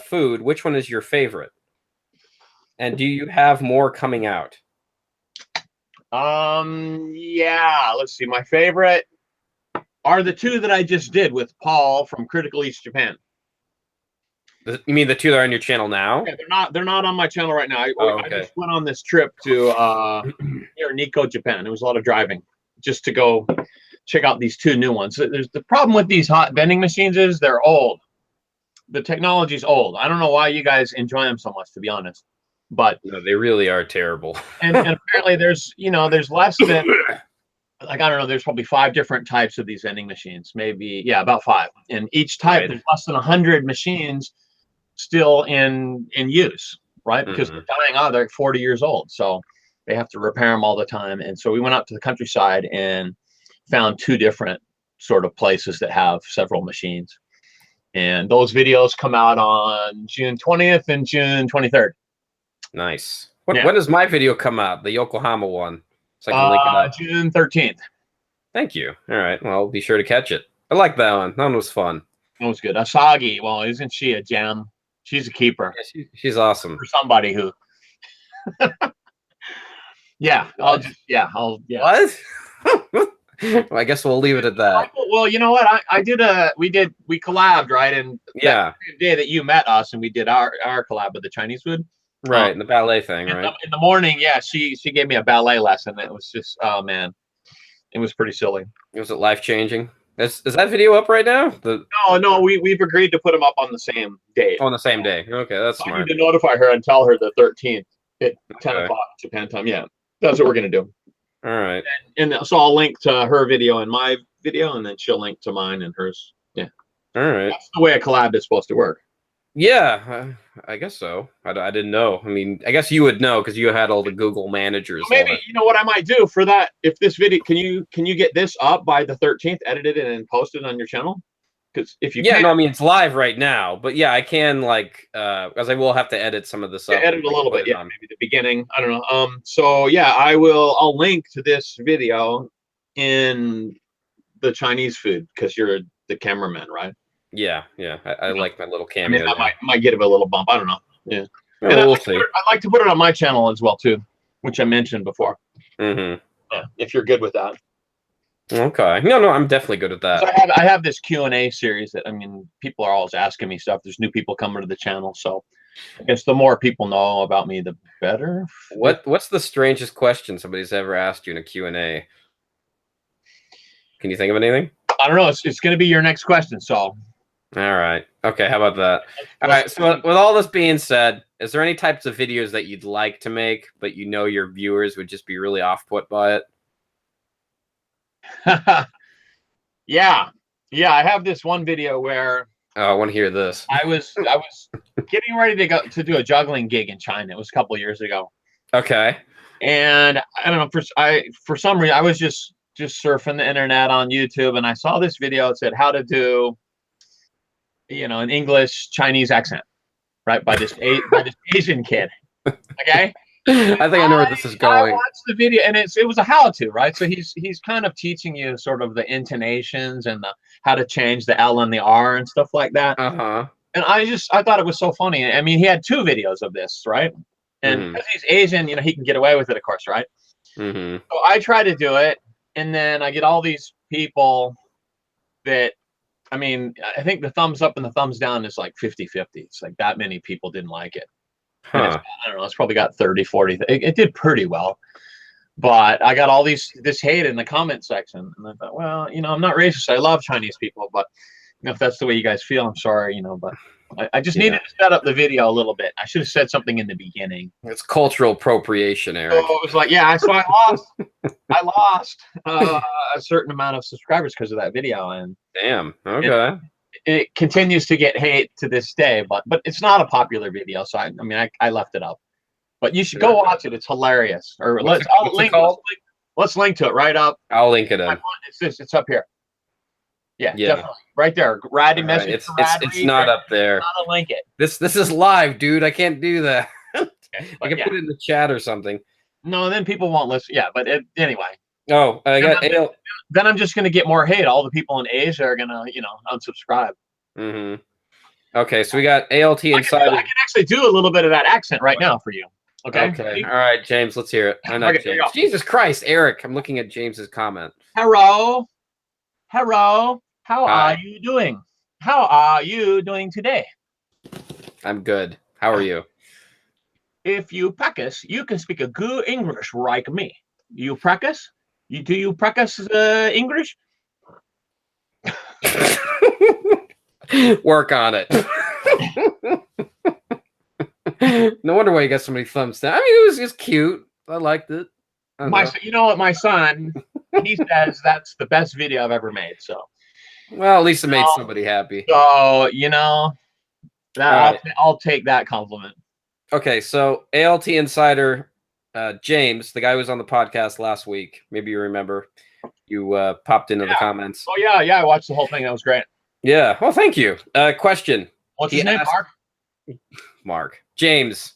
food? Which one is your favorite? And do you have more coming out? Yeah, let's see. My favorite are the two that I just did with Paul from Critical East Japan. You mean the two that are on your channel now? Yeah, they're not on my channel right now. Oh, I okay. just went on this trip to near Nikko, Japan. It was a lot of driving just to go check out these two new ones. There's the problem with these hot vending machines is they're old. The technology's old. I don't know why you guys enjoy them so much, to be honest. But no, they really are terrible. and apparently there's less than like, I don't know, there's probably 5 different types of these vending machines, maybe, yeah, about 5. And each type, Right. there's less than 100 machines still in use, right? Because they're dying out, they're 40 years old, so they have to repair them all the time. And so we went out to the countryside and found 2 different sort of places that have several machines. And those videos come out on June 20th and June 23rd. Nice. When does my video come out? The Yokohama one. So I can link it up. June 13th. Thank you. All right. Well, I'll be sure to catch it. I like that one. That one was fun. That was good. Asagi, well, isn't she a gem? She's a keeper. Yeah, she's awesome. For somebody who yeah. What? Well, I guess we'll leave it at that. Well, you know what? We collabed, right? And yeah, the day that you met us and we did our collab with the Chinese food. Right, and the ballet thing, right? In the morning, yeah, she gave me a ballet lesson. It was just, oh man, it was pretty silly. Was it life-changing? Is that video up right now? No, we've agreed to put them up on the same day. On the same day. Okay, that's smart. I need to notify her and tell her the 13th at 10 o'clock Japan time. Yeah, that's what we're gonna do. All right. And so I'll link to her video and my video, and then she'll link to mine and hers. Yeah. All right. That's the way a collab is supposed to work. Yeah, I guess so. I didn't know. I mean, I guess you would know because you had all the Google managers. Well, maybe, you know what I might do for that? If this video, can you get this up by the 13th, edited it and posted on your channel? Because if you no, I mean, it's live right now. But yeah, I can because I will have to edit some of this up. Edit a little bit, yeah, maybe the beginning. I don't know. So yeah, I'll link to this video in the Chinese food because you're the cameraman, right? Yeah. I like my little cameo. I might get a little bump. I don't know. Yeah. Well, we'll see. I'd like to put it on my channel as well too, which I mentioned before. Mm-hmm. Yeah, if you're good with that. Okay. No, I'm definitely good at that. So I have this Q&A series that, I mean, people are always asking me stuff. There's new people coming to the channel, so I guess the more people know about me, the better. What's the strangest question somebody's ever asked you in a Q&A? Can you think of anything? I don't know. It's going to be your next question, so. All right. Okay, how about that? All right, so with all this being said, is there any types of videos that you'd like to make, but you know your viewers would just be really off-put by it? Yeah, I have this one video where I want to hear this. I was getting ready to go to do a juggling gig in China. It was a couple of years ago. Okay. And I don't know, for some reason I was just surfing the internet on YouTube, and I saw this video. It said how to do, an English Chinese accent, right, by this Asian kid. Okay. I think I know where this is going. I watched the video, and it was a how-to, right? So he's kind of teaching you sort of the intonations and how to change the L and the R and stuff like that. Uh-huh. And I thought it was so funny. I mean, he had 2 videos of this, right? And because he's Asian, he can get away with it, of course, right? Mm-hmm. So I try to do it, and then I get all these people that, I mean, I think the thumbs up and the thumbs down is like 50-50. It's like that many people didn't like it. Huh. I don't know. It's probably got 30, 40. It did pretty well, but I got all this hate in the comment section, and I thought, well, I'm not racist. I love Chinese people, but if that's the way you guys feel, I'm sorry, But I just needed to set up the video a little bit. I should have said something in the beginning. It's cultural appropriation, Eric. So it was like, yeah. So I lost a certain amount of subscribers because of that video, and damn. Okay. it continues to get hate to this day, but it's not a popular video, so I left it up. But you should go watch it. It's hilarious. Or let's link to it right up. I'll link it in. It's up here. Yeah, definitely. Right there. Radrey message. It's not up there. I'll link it. This is live, dude. I can't do that. I can put it in the chat or something. No, then people won't listen. Yeah, but anyway. Oh, I got then I'm just gonna get more hate. All the people in Asia are gonna, unsubscribe. Mm-hmm. Okay, so we got ALT Insider. I can actually do a little bit of that accent right now for you. Okay. Okay. All right, James, let's hear it. I know James. Jesus Christ, Eric. I'm looking at James's comment. Hello. How are you doing? How are you doing today? I'm good. How are you? If you practice, you can speak a good English like me. You practice? Do you practice English? Work on it. No wonder why you got so many thumbs down. I mean, it was just cute. I liked it. You know what, my son, he says that's the best video I've ever made. So, well, at least it made somebody happy. So I'll take that compliment. Okay, so ALT Insider, James, the guy who was on the podcast last week. Maybe you remember. You popped into the comments. Oh yeah, I watched the whole thing. That was great. Yeah. Well, thank you. Question. What's his name? Mark. James.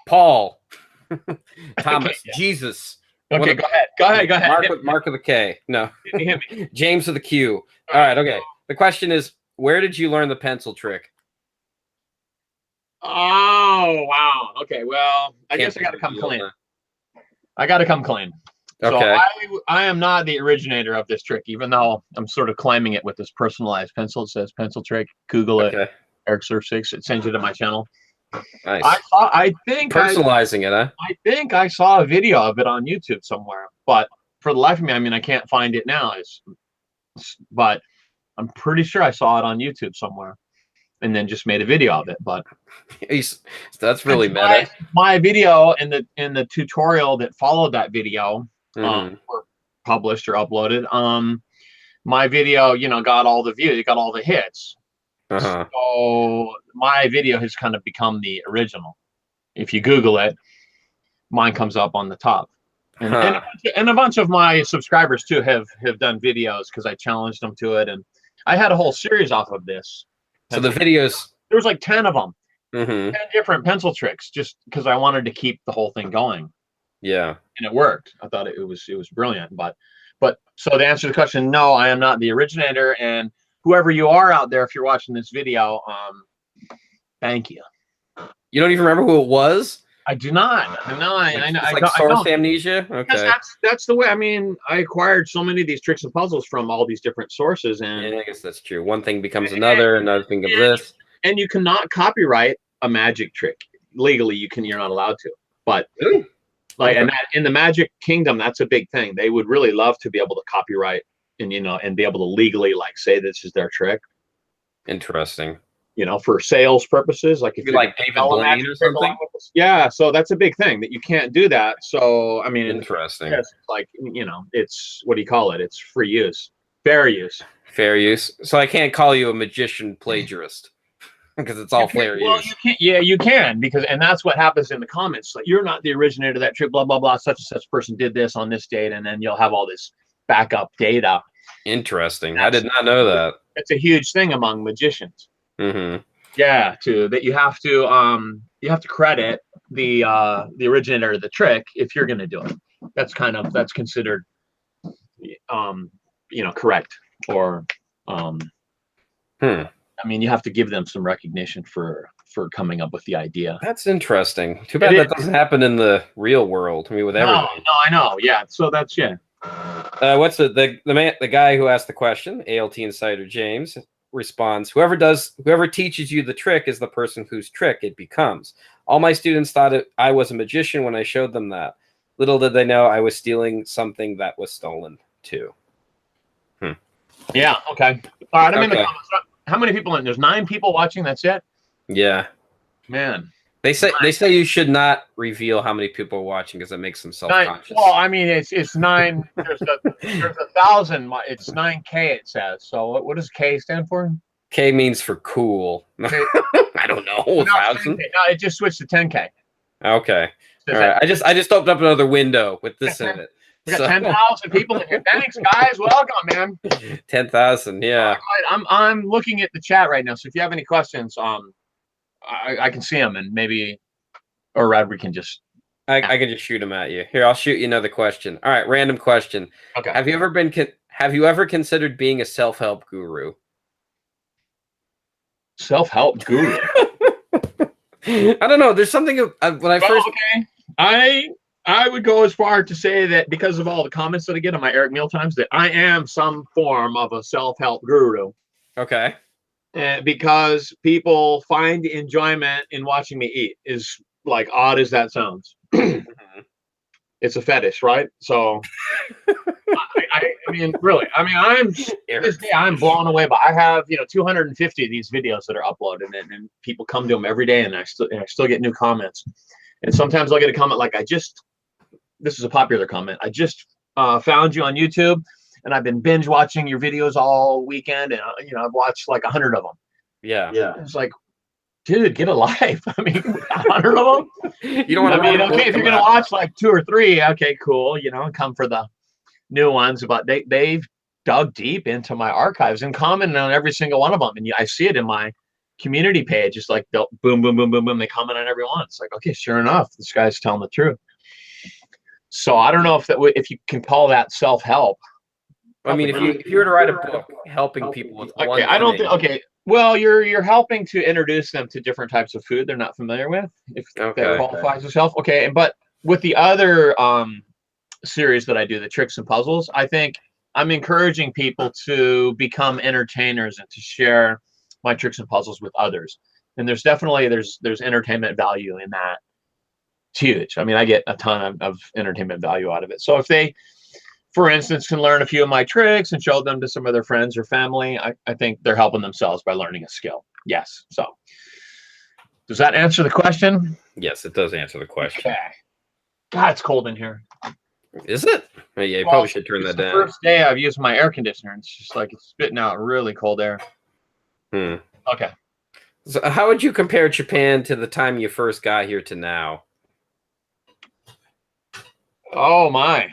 Paul. Thomas. Okay, yeah. Jesus. Okay, go ahead. Mark with a K. No. James with a Q. All right. Okay. The question is, where did you learn the pencil trick? Oh wow. Okay. Well, I guess I got to come clean. Okay. So I am not the originator of this trick, even though I'm sort of claiming it with this personalized pencil. It says pencil trick. Google it. Ericsurf6. It sends you to my channel. Nice. I think personalizing it, huh? I think I saw a video of it on YouTube somewhere, but for the life of me, I can't find it now. But I'm pretty sure I saw it on YouTube somewhere, and then just made a video of it. But that's really meta. My video and the tutorial that followed that video were published or uploaded. My video, got all the views, it got all the hits. So my video has kind of become the original. If you Google it, mine comes up on the top. And a bunch of my subscribers too have done videos because I challenged them to it, and I had a whole series off of this. So the videos, there was like 10 of them, 10 different pencil tricks, just because I wanted to keep the whole thing going. Yeah, and it worked. I thought it was brilliant. But so to answer the question, no, I am not the originator, and whoever you are out there, if you're watching this video, thank you. You don't even remember who it was? I do not. No, I know. It's like source amnesia? Okay. That's the way. I acquired so many of these tricks and puzzles from all these different sources. And I guess that's true. One thing becomes another thing becomes this. And you cannot copyright a magic trick. Legally, you're not allowed to. But and in the Magic Kingdom, that's a big thing. They would really love to be able to copyright and and be able to legally say this is their trick. Interesting. For sales purposes, like if you're like David Blaine or something. Yeah, so that's a big thing that you can't do that. So interesting. It's it's what do you call it? It's free use, fair use. Fair use. So I can't call you a magician plagiarist because it's all fair use. Well, you can. Yeah, you can and that's what happens in the comments. Like you're not the originator of that trick. Blah blah blah. Such and such person did this on this date, and then you'll have all this backup data. Interesting. I did not know that. It's a huge thing among magicians. Yeah, that you have to credit the originator of the trick if you're going to do it. That's considered correct, or you have to give them some recognition for coming up with the idea. That's interesting. Too bad that doesn't happen in the real world. With everything. No, I know. Yeah. So that's what's the guy who asked the question? ALT Insider James responds, whoever teaches you the trick is the person whose trick it becomes. All my students thought I was a magician when I showed them that. Little did they know I was stealing something that was stolen too. Yeah. Okay. All right. I'm in the comments. How many people in? There's 9 people watching. That's it. Yeah. Man. They say you should not reveal how many people are watching because it makes them self-conscious. Well, I mean, it's 9. There's 1,000. It's 9K. It says. So what does K stand for? K means for cool. K. I don't know. No, 1,000. no, it just switched to 10K. Okay. All right. I just opened up another window with this in it. We got 10,000 people in here. Thanks, guys. Welcome, man. 10,000. Yeah. I'm looking at the chat right now. So if you have any questions, I can see them, and maybe, or Radrey can just. I can just shoot them at you. Here, I'll shoot you another question. All right, random question. Okay. Have you ever considered being a self-help guru? Self-help guru. I don't know. There's something when I first. Okay. I would go as far to say that because of all the comments that I get on my Eric Mealtimes, that I am some form of a self-help guru. Okay. Because people find enjoyment in watching me eat, is like odd as that sounds. It's a fetish, right? So, I mean, really, I mean, this day I'm blown away. But I have 250 of these videos that are uploaded, and people come to them every day, and I still get new comments. And sometimes I'll get a comment like, this is a popular comment. I just found you on YouTube, and I've been binge watching your videos all weekend, and I've watched like 100 of them. Yeah. It's like, dude, get a life. I mean, 100 of them. You don't want to. I mean, okay, if you're gonna watch like 2 or 3, okay, cool. Come for the new ones. But they've dug deep into my archives and commented on every single one of them, and I see it in my community page. It's like boom, boom, boom, boom, boom. They comment on every one. It's like, okay, sure enough, this guy's telling the truth. So I don't know if you can call that self-help. I mean, if you were to write a book helping people with one thing. I don't think. Okay, well, you're helping to introduce them to different types of food they're not familiar with. If that qualifies as self. Okay, but with the other series that I do, the tricks and puzzles, I think I'm encouraging people to become entertainers and to share my tricks and puzzles with others. And there's definitely there's entertainment value in that. It's huge. I mean, I get a ton of entertainment value out of it. So if they, for instance, can learn a few of my tricks and show them to some of their friends or family, I think they're helping themselves by learning a skill. Yes. So does that answer the question? Yes, it does answer the question. Okay. God, it's cold in here. Is it? Yeah, you probably should turn that down. The first day I've used my air conditioner, and it's just like it's spitting out really cold air. Okay. So how would you compare Japan to the time you first got here to now? Oh my.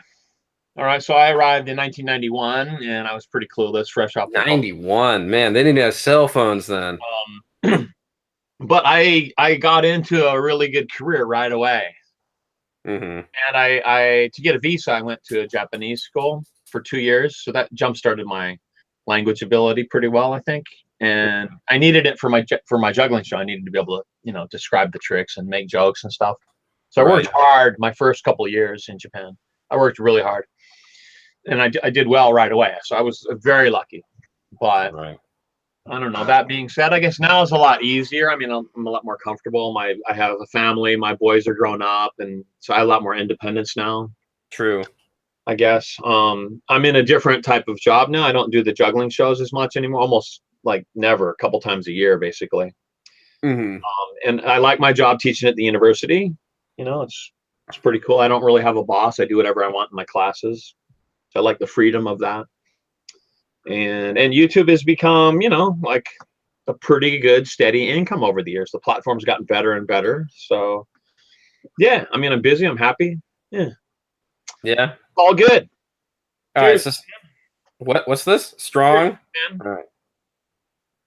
All right, so I arrived in 1991, and I was pretty clueless, fresh off the 91. Man, they didn't have cell phones then. But I got into a really good career right away. And I to get a visa, I went to a Japanese school for 2 years, so that jump-started my language ability pretty well, I think. And I needed it for my juggling show. I needed to be able to describe the tricks and make jokes and stuff. So I worked hard my first couple of years in Japan. I worked really hard, and I did well right away. So I was very lucky. But I don't know. That being said, I guess now is a lot easier. I mean, I'm a lot more comfortable. I have a family. My boys are grown up, and so I have a lot more independence now. True. I guess I'm in a different type of job now. I don't do the juggling shows as much anymore. Almost like never. A couple times a year, basically. And I like my job teaching at the university. It's pretty cool. I don't really have a boss. I do whatever I want in my classes. So I like the freedom of that. And YouTube has become, like a pretty good steady income over the years. The platform's gotten better and better. So yeah, I mean, I'm busy. I'm happy. Yeah. All good. All right. So what's this? Strong. All right.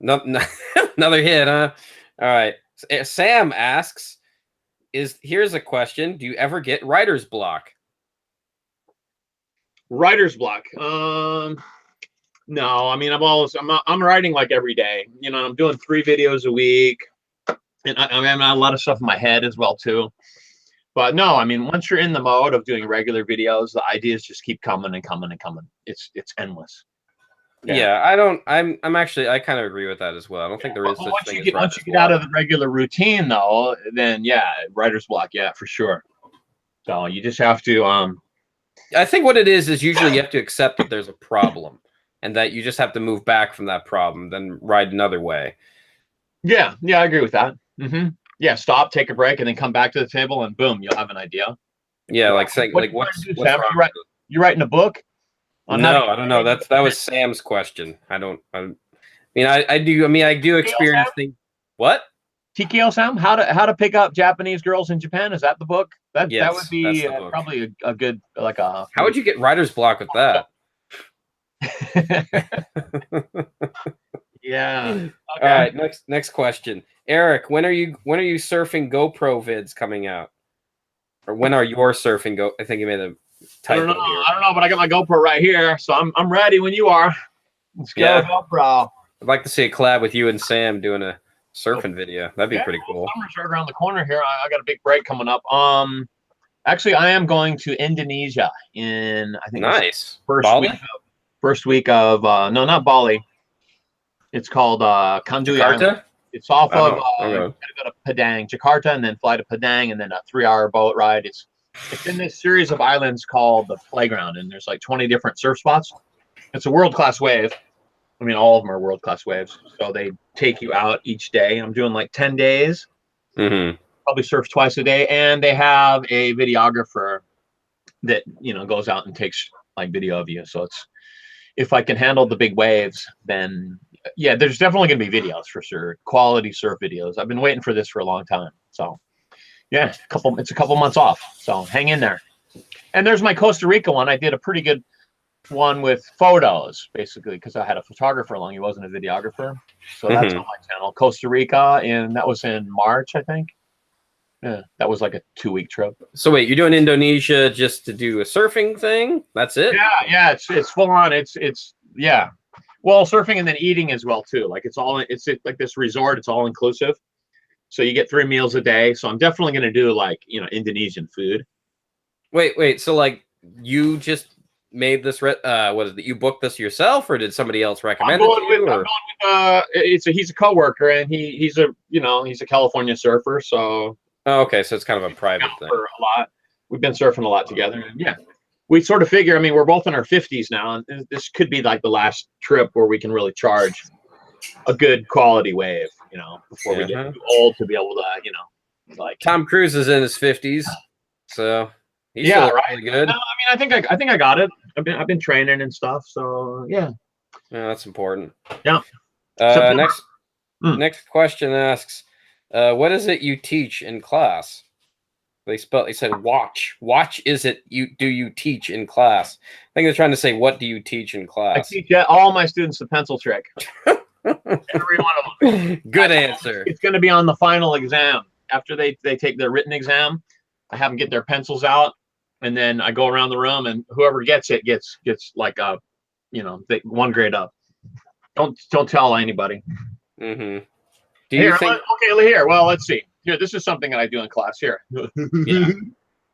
No, another hit, huh? All right. Sam asks, here's a question. Do you ever get writer's block? Writer's block. No, I mean, I'm writing like every day. I'm doing 3 videos a week, and I have a lot of stuff in my head as well too. But no, I mean, once you're in the mode of doing regular videos, the ideas just keep coming and coming and coming. It's endless. Yeah, I'm actually, I kind of agree with that as well. I don't think there is such thing as once you get out of the regular routine though, then yeah, writer's block, yeah, for sure. So you just have to I think what it is usually you have to accept that there's a problem and that you just have to move back from that problem, then write another way. Yeah, I agree with that. yeah, stop, take a break, and then come back to the table, and boom, you'll have an idea. Yeah, like saying like what's Sam, wrong? you writing a book? No, I don't know. That was Sam's question. I mean, I do. I mean, I do experience things. What? TKO Sam, how to pick up Japanese girls in Japan? Is that the book? That would be probably a good like a. How would you get writer's block with that? Yeah. Okay. All right. Next question, Eric. When are you surfing GoPro vids coming out? Or when are your surfing go? I think you made a typo here. I don't know, but I got my GoPro right here, so I'm ready when you are. Let's go, GoPro. I'd like to see a collab with you and Sam doing a surfing video. That'd be pretty cool. Summer's right around the corner here. I got a big break coming up. Actually, I am going to Indonesia in I think first week of no, not Bali. It's called Kandu Island. It's off of you gotta go to Padang, Jakarta, and then fly to Padang, and then a 3-hour boat ride. It's in this series of islands called the Playground, and there's like 20 different surf spots. It's a world-class wave. I mean, all of them are world-class waves. So they take you out each day. I'm doing like 10 days. Mm-hmm. Probably surf twice a day, and they have a videographer that goes out and takes like video of you. So it's if I can handle the big waves, then yeah, there's definitely gonna be videos for sure. Quality surf videos. I've been waiting for this for a long time. So yeah, it's a couple months off. So hang in there. And there's my Costa Rica one. I did a pretty good one with photos, basically, because I had a photographer along. He wasn't a videographer. So that's on my channel. Costa Rica, and that was in March, I think. Yeah, that was like a 2-week trip. So wait, you're doing Indonesia just to do a surfing thing? That's it? Yeah, it's full on. It's yeah. Well, surfing and then eating as well too. Like it's like this resort. It's all inclusive. So you get 3 meals a day. So I'm definitely going to do like Indonesian food. Wait. So like you just made this? What is it? You booked this yourself, or did somebody else recommend it to you? I'm going with, he's a coworker, and he's a California surfer. So okay, so it's kind of a private thing. For a lot, we've been surfing a lot together, and yeah. We sort of figure, I mean, we're both in our 50s now, and this could be like the last trip where we can really charge a good quality wave, before we get too old to be able to, like. Tom Cruise is in his 50s, so he's really good. No, I mean, I think I got it. I've been training and stuff, so yeah. Yeah, that's important. Yeah. Next question asks, what is it you teach in class? They said watch. Watch is it do you teach in class? I think they're trying to say, what do you teach in class? I teach all my students the pencil trick. Every one of them. Good answer. It's going to be on the final exam. After they take their written exam, I have them get their pencils out, and then I go around the room, and whoever gets it gets like a, 1 grade up. Don't tell anybody. Mm-hmm. Here, well, let's see. Here, this is something that I do in class. Here. Yeah.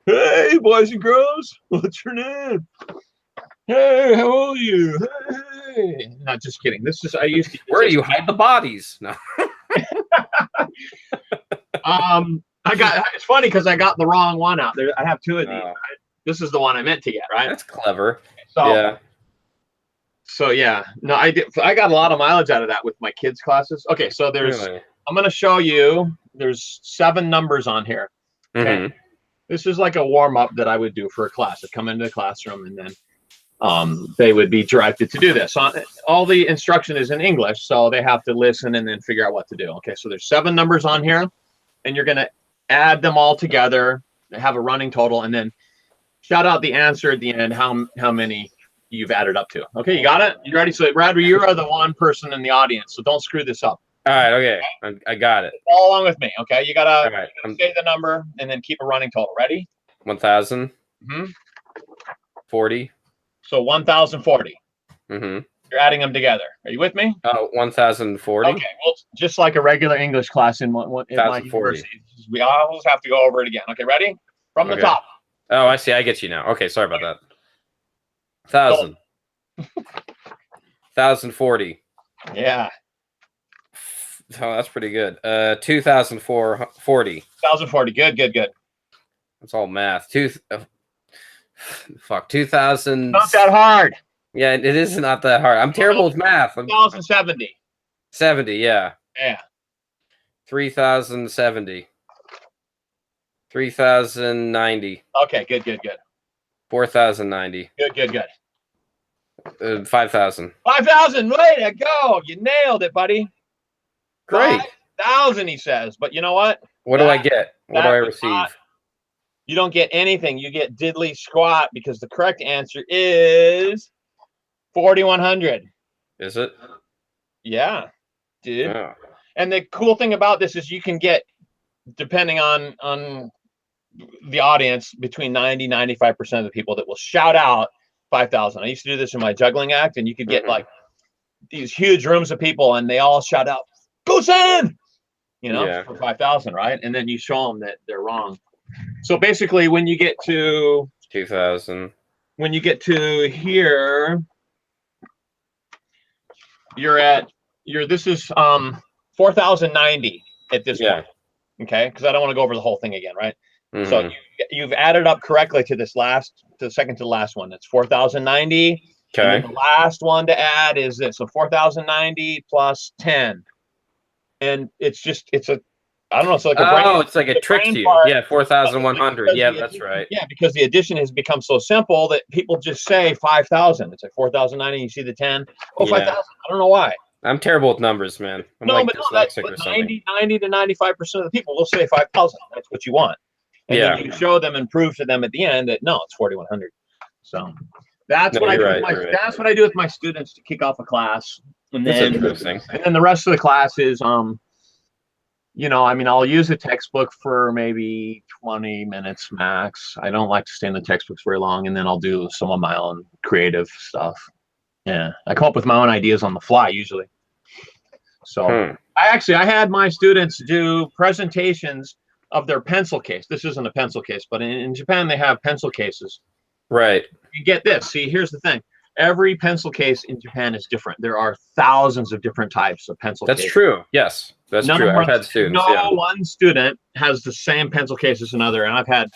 Hey, boys and girls, what's your name? Hey, how old are you? Hey. Not just kidding. This is I used to. Where do you hide the bodies? No. It's funny because I got the wrong one out there. I have 2 of these. Right? This is the one I meant to get. Right. That's clever. So, yeah. So yeah, no, I got a lot of mileage out of that with my kids' classes. Okay, so I'm going to show you. There's 7 numbers on here. Okay. Mm-hmm. This is like a warm up that I would do for a class. I'd come into the classroom, and then they would be directed to do this. All the instruction is in English, so they have to listen and then figure out what to do. Okay, so there's 7 numbers on here, and you're going to add them all together, have a running total, and then shout out the answer at the end, how many you've added up to. Okay, you got it? You ready? So, Radrey, you are the one person in the audience, so don't screw this up. All right, okay. I got it. Follow along with me, okay? You got to say the number and then keep a running total. Ready? 1,000. 40. So 1,040. Mm-hmm. You're adding them together. Are you with me? Oh, 1,040. Okay, well, just like a regular English class in my university. We always have to go over it again. Okay, ready? From the top. Oh, I see. I get you now. Okay, sorry about that. 1,000. 1,040. Yeah. Oh, that's pretty good. 2,040. 1,040. Good. That's all math. 2,000. Not that hard. Yeah, it is not that hard. I'm terrible with math. 1,070. 70, yeah. Yeah. 3,070. 3,090. Okay, good. 4,090. Good. 5,000. 5,000. Way to go! You nailed it, buddy. Great. 5,000, he says. But you know what? What do I get? What do I receive? You don't get anything. You get diddly squat because the correct answer is 4,100. Is it? Yeah, dude. Oh. And the cool thing about this is you can get, depending on the audience, between 90-95% of the people that will shout out 5,000. I used to do this in my juggling act, and you could get like these huge rooms of people, and they all shout out, "Go Sam!" You know, for 5,000, right? And then you show them that they're wrong. So basically, when you get to 2,000, when you get to here, this is 4,090 at this point. Okay, because I don't want to go over the whole thing again, right? So you've added up correctly to the second to the last one. It's 4,090. Okay. And then the last one to add is this. So 4,090 plus 10. And it's I don't know. It's like it's like a trick to you. Yeah, 4,100. Yeah, that's right. Yeah, because the addition has become so simple that people just say 5,000. It's like 4,090. You see the 10. Oh, 5,000. I don't know why. I'm terrible with numbers, man. I'm dyslexic or something. 90 to 95% of the people will say 5,000. That's what you want. And then you show them and prove to them at the end that no, it's 4,100. So that's what I do. That's what I do with my students to kick off a class. And then the rest of the class is I'll use a textbook for maybe 20 minutes max. I don't like to stay in the textbooks very long, and then I'll do some of my own creative stuff. Yeah, I come up with my own ideas on the fly usually. So I had my students do presentations of their pencil case. This isn't a pencil case, but in Japan they have pencil cases. Right. You get this. See, here's the thing. Every pencil case in Japan is different. There are thousands of different types of pencil cases. That's true. Yes, that's true. I've had students. No one student has the same pencil case as another, and I've had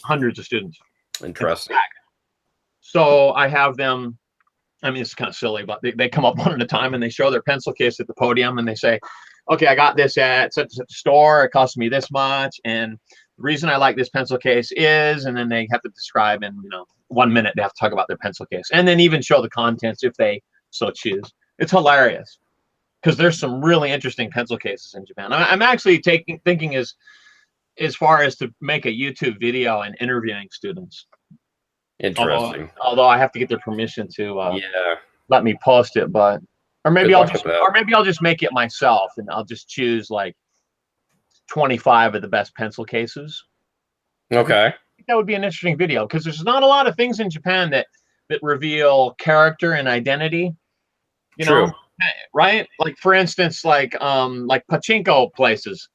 hundreds of students. Interesting. So I have them, I mean, it's kind of silly, but they come up one at a time and they show their pencil case at the podium and they say, okay, I got this at the store. It cost me this much. And the reason I like this pencil case is, and then they have to describe in, 1 minute, they have to talk about their pencil case and then even show the contents if they so choose. It's hilarious because there's some really interesting pencil cases in Japan. I'm actually thinking as far as to make a YouTube video and interviewing students. Interesting. Although I have to get their permission to let me post it, but or maybe I'll just make it myself and I'll just choose like 25 of the best pencil cases. Okay. I think that would be an interesting video because there's not a lot of things in Japan that reveal character and identity. True. Right? Like for instance, like pachinko places,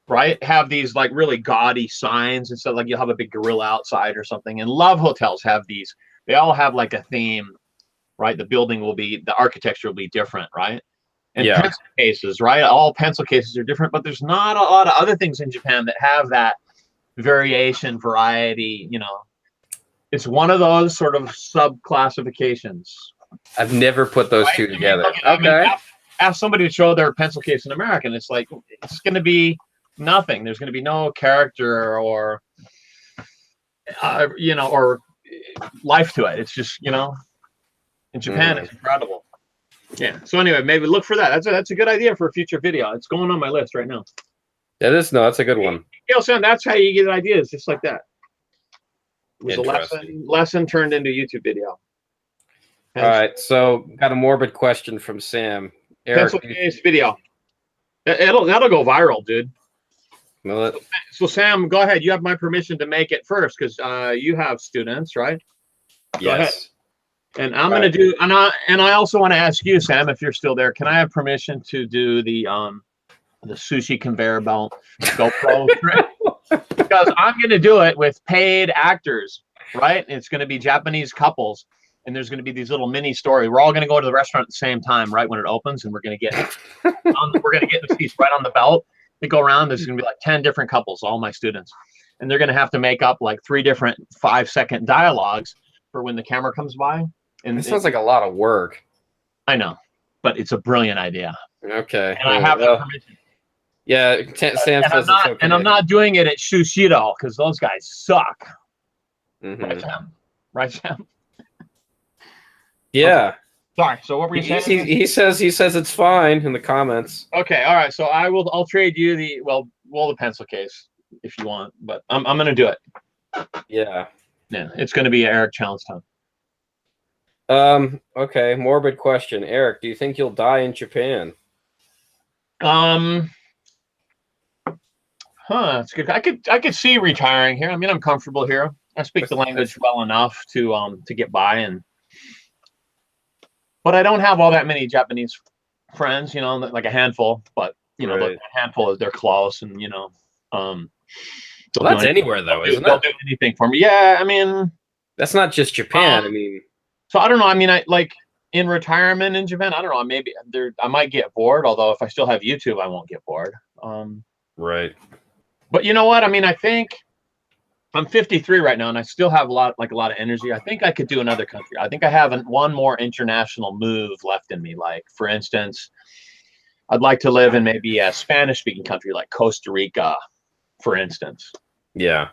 right, have these like really gaudy signs and stuff. Like you'll have a big gorilla outside or something. And love hotels have these. They all have like a theme, right? The architecture will be different, right? And pencil cases, right? All pencil cases are different, but there's not a lot of other things in Japan that have that variation, variety. It's one of those sort of sub classifications. I've never put those two together. Ask somebody to show their pencil case in American. It's like it's going to be nothing. There's going to be no character or or life to it. It's just in Japan it's incredible. Yeah. So anyway, maybe look for that. That's a good idea for a future video. It's going on my list right now. That's a good one. Sam, that's how you get ideas, just like that. It was a lesson turned into a YouTube video. All right, so got a morbid question from Sam. Eric, pencil case video. That'll go viral, dude. So Sam, go ahead. You have my permission to make it first because you have students, right? Yes. Go ahead. And I'm gonna do, and I also want to ask you, Sam, if you're still there, can I have permission to do the sushi conveyor belt GoPro trick? Because I'm gonna do it with paid actors, right? It's gonna be Japanese couples. And there's going to be these little mini stories. We're all going to go to the restaurant at the same time, right when it opens, and we're going to get the seats right on the belt. They go around. There's going to be like 10 different couples, all my students, and they're going to have to make up like 3 different 5-second dialogues for when the camera comes by. And it sounds like a lot of work. I know, but it's a brilliant idea. Okay. And I have that permission. Yeah, Sam says it's okay. And I'm not doing it at Shushiro because those guys suck. Right, Sam? Right, Sam? Yeah. Okay. Sorry. So what were you saying? He says it's fine in the comments. Okay. All right. So I'll trade you the the pencil case if you want, but I'm gonna do it. Yeah. Yeah. It's gonna be Eric challenge time. Okay. Morbid question, Eric. Do you think you'll die in Japan? That's good. I could see retiring here. I mean, I'm comfortable here. I speak the language well enough to get by, but I don't have all that many Japanese friends, you know, like a handful, but you know, a handful is they're close, and you know, well, that's anywhere though, isn't it? They'll do anything for me. Yeah, I mean, that's not just Japan. I mean, so I don't know. I mean, I like in retirement in Japan. I don't know. Maybe I might get bored. Although if I still have YouTube, I won't get bored. Right. But you know what? I mean, I think I'm 53 right now, and I still have a lot of energy. I think I could do another country. I think I have one more international move left in me. Like, for instance, I'd like to live in maybe a Spanish-speaking country like Costa Rica, for instance. Yeah,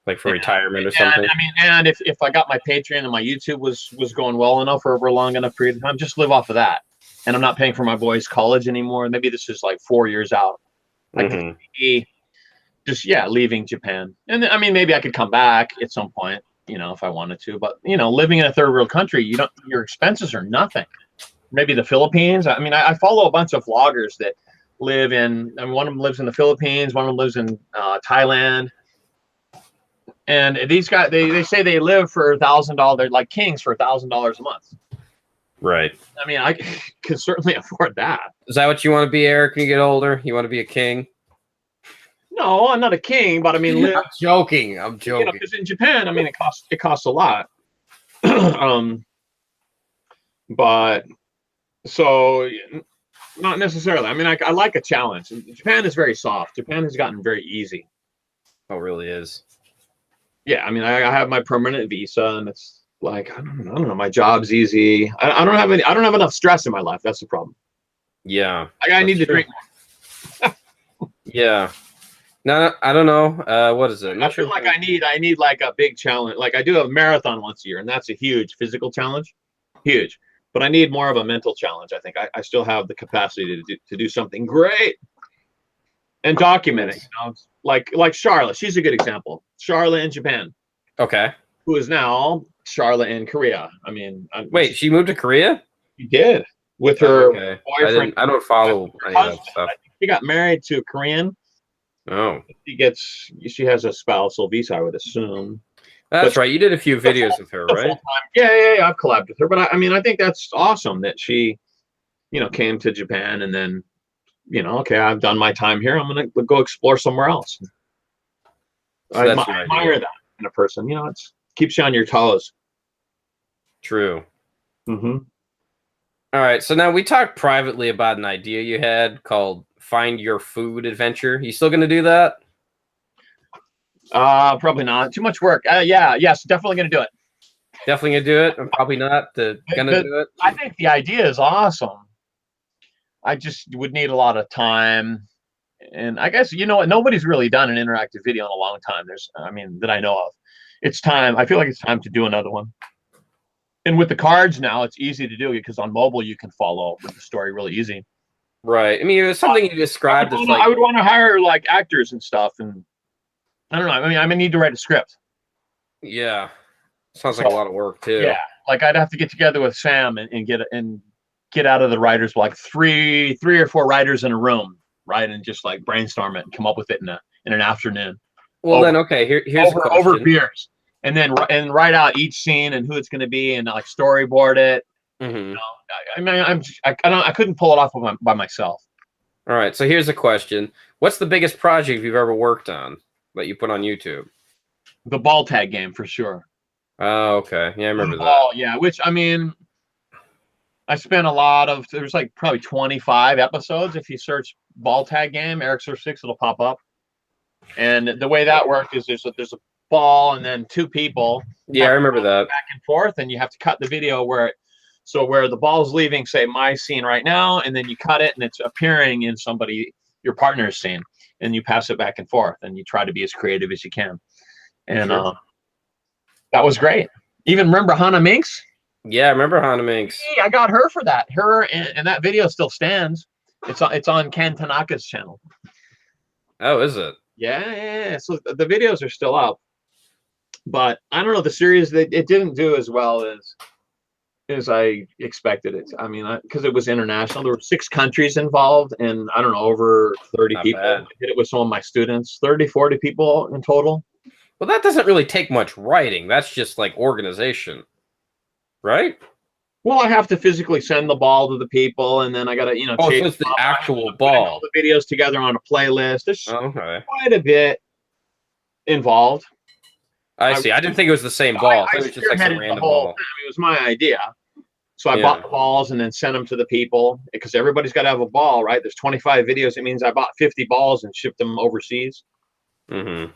like for retirement or something. I mean, and if I got my Patreon and my YouTube was going well enough for over a long enough period of time, just live off of that. And I'm not paying for my boys' college anymore. Maybe this is like 4 years out. I could be just leaving Japan, and then, I mean, maybe I could come back at some point, you know, if I wanted to. But you know, living in a third world country, your expenses are nothing. Maybe the Philippines. I mean, I follow a bunch of vloggers that live in. I mean, one of them lives in the Philippines. One of them lives in Thailand. And these guys, they say they live for $1,000. They're like kings for $1,000 a month. Right. I mean, I can certainly afford that. Is that what you want to be, Eric, when you get older? You want to be a king? No, I'm not a king, but I mean, I'm joking. You know, because in Japan, I mean, it costs a lot. But so not necessarily. I mean, I like a challenge. Japan is very soft. Japan has gotten very easy. Oh, it really is. Yeah, I mean, I have my permanent visa, and it's like I don't know. My job's easy. I don't have enough stress in my life. That's the problem. Yeah, I need to drink more. Yeah. No, I don't know. What is it? I feel like I need like a big challenge. Like I do a marathon once a year, and that's a huge physical challenge, huge. But I need more of a mental challenge. I think I still have the capacity to do something great and document it. You know? Like Charlotte, she's a good example. Charlotte in Japan. Okay. Who is now Charlotte in Korea? I mean, wait, she moved to Korea? She did with her boyfriend. I don't follow any of that stuff. I think she got married to a Korean. Oh. She has a spousal visa, I would assume. That's right. You did a few videos with her, right? Yeah. I've collabed with her, but I mean, I think that's awesome that she, you know, came to Japan and then, you know, okay, I've done my time here. I'm gonna go explore somewhere else. So I admire that in a person. You know, it keeps you on your toes. True. Mm-hmm. All right. So now we talked privately about an idea you had called Find Your Food Adventure. You still gonna do that? Probably not. Too much work. Yes, definitely gonna do it. Definitely gonna do it. I'm probably not gonna do it. I think the idea is awesome. I just would need a lot of time, and I guess you know what? Nobody's really done an interactive video in a long time. That I know of. It's time. I feel like it's time to do another one. And with the cards now, it's easy to do because on mobile you can follow with the story really easy. Right. I mean, it was something you described as like I would want to hire like actors and stuff, and I don't know. I mean, I may need to write a script. Yeah. Sounds like a lot of work too. Yeah. Like I'd have to get together with Sam and get out of the writers, like three or four writers in a room, right? And just like brainstorm it and come up with it in an afternoon. Well, then, okay, here's a question. Over beers. And then write out each scene and who it's going to be and like storyboard it. Mm-hmm. You know, I mean, I couldn't pull it off by myself. All right. So here's a question. What's the biggest project you've ever worked on that you put on YouTube? The ball tag game for sure. Oh, okay. Yeah, I remember that. Oh, yeah. Which, I mean, I spent there's like probably 25 episodes. If you search ball tag game, Ericsurf6, it'll pop up. And the way that worked is there's a ball and then two people. Yeah, I remember that. Back and forth, and you have to cut the video where the ball's leaving, say, my scene right now, and then you cut it and it's appearing in somebody your partner is seeing, and you pass it back and forth, and you try to be as creative as you can. And Sure. that was great. Even remember Hana Minx? Yeah, I remember Hana Minx. I got her for that. Her and that video still stands. It's on Ken Tanaka's channel. Oh, is it? Yeah. So the videos are still up, but I don't know, the series, it didn't do as well as I expected it. I mean, because it was international. There were 6 countries involved, and I don't know, over 30 Not people. bad. I did it with some of my students, 30, 40 people in total. Well, that doesn't really take much writing. That's just like organization, right? Well, I have to physically send the ball to the people, and then I got to, you know, Oh, so chase it's the them up. actual Putting all ball. the videos together on a playlist. There's Okay. quite a bit involved. I see. I didn't think it was the same ball. I thought it was just like some spearheaded the random whole ball. thing. I mean, it was my idea. So I Yeah. bought the balls and then sent them to the people, because everybody's got to have a ball, right? There's 25 videos. It means I bought 50 balls and shipped them overseas. Mm-hmm.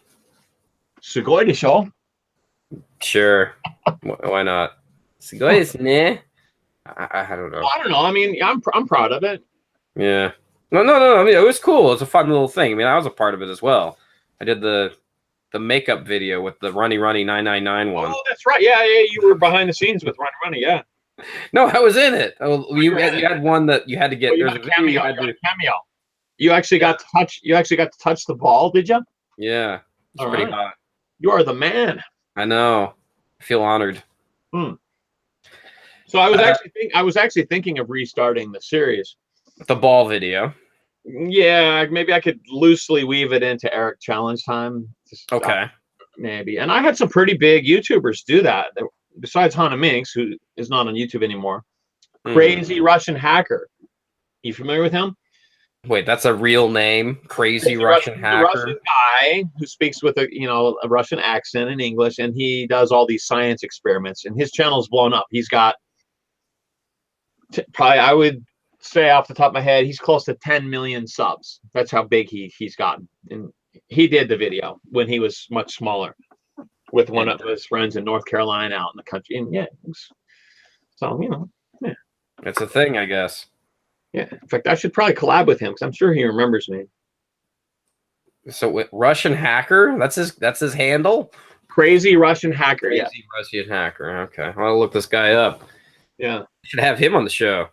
Sugoi desho. Sure. Why not? Sugoi desu ne. I don't know. Well, I don't know. I mean, I'm proud of it. Yeah. No. I mean, it was cool. It was a fun little thing. I mean, I was a part of it as well. I did the makeup video with the Runny 999 one. Oh, that's right. Yeah. You were behind the scenes with Runny. Yeah. No, I was in it. Oh, you had one that you had to get. Oh, There's a video you had to. cameo. You actually got to touch. You actually got to touch the ball, did you? Yeah. It's All pretty right. hot. You are the man. I know. I feel honored. So I was actually thinking of restarting the series. The ball video. Yeah, maybe I could loosely weave it into Eric Challenge Time. Okay. Maybe. And I had some pretty big YouTubers do that. Besides Hana Minx, who is not on YouTube anymore. Crazy Russian Hacker. You familiar with him? Wait, that's a real name? Crazy Russian Hacker? Russian guy who speaks with a Russian accent in English, and he does all these science experiments, and his channel's blown up. He's got probably, I would say off the top of my head, he's close to 10 million subs. That's how big he's gotten. And he did the video when he was much smaller with one of his friends in North Carolina out in the country. And yeah, so, yeah. It's a thing, I guess. Yeah. In fact, I should probably collab with him because I'm sure he remembers me. So Russian Hacker? That's his handle? Crazy Russian Hacker. Crazy Russian Hacker. Okay. I'll look this guy up. Yeah. Should have him on the show.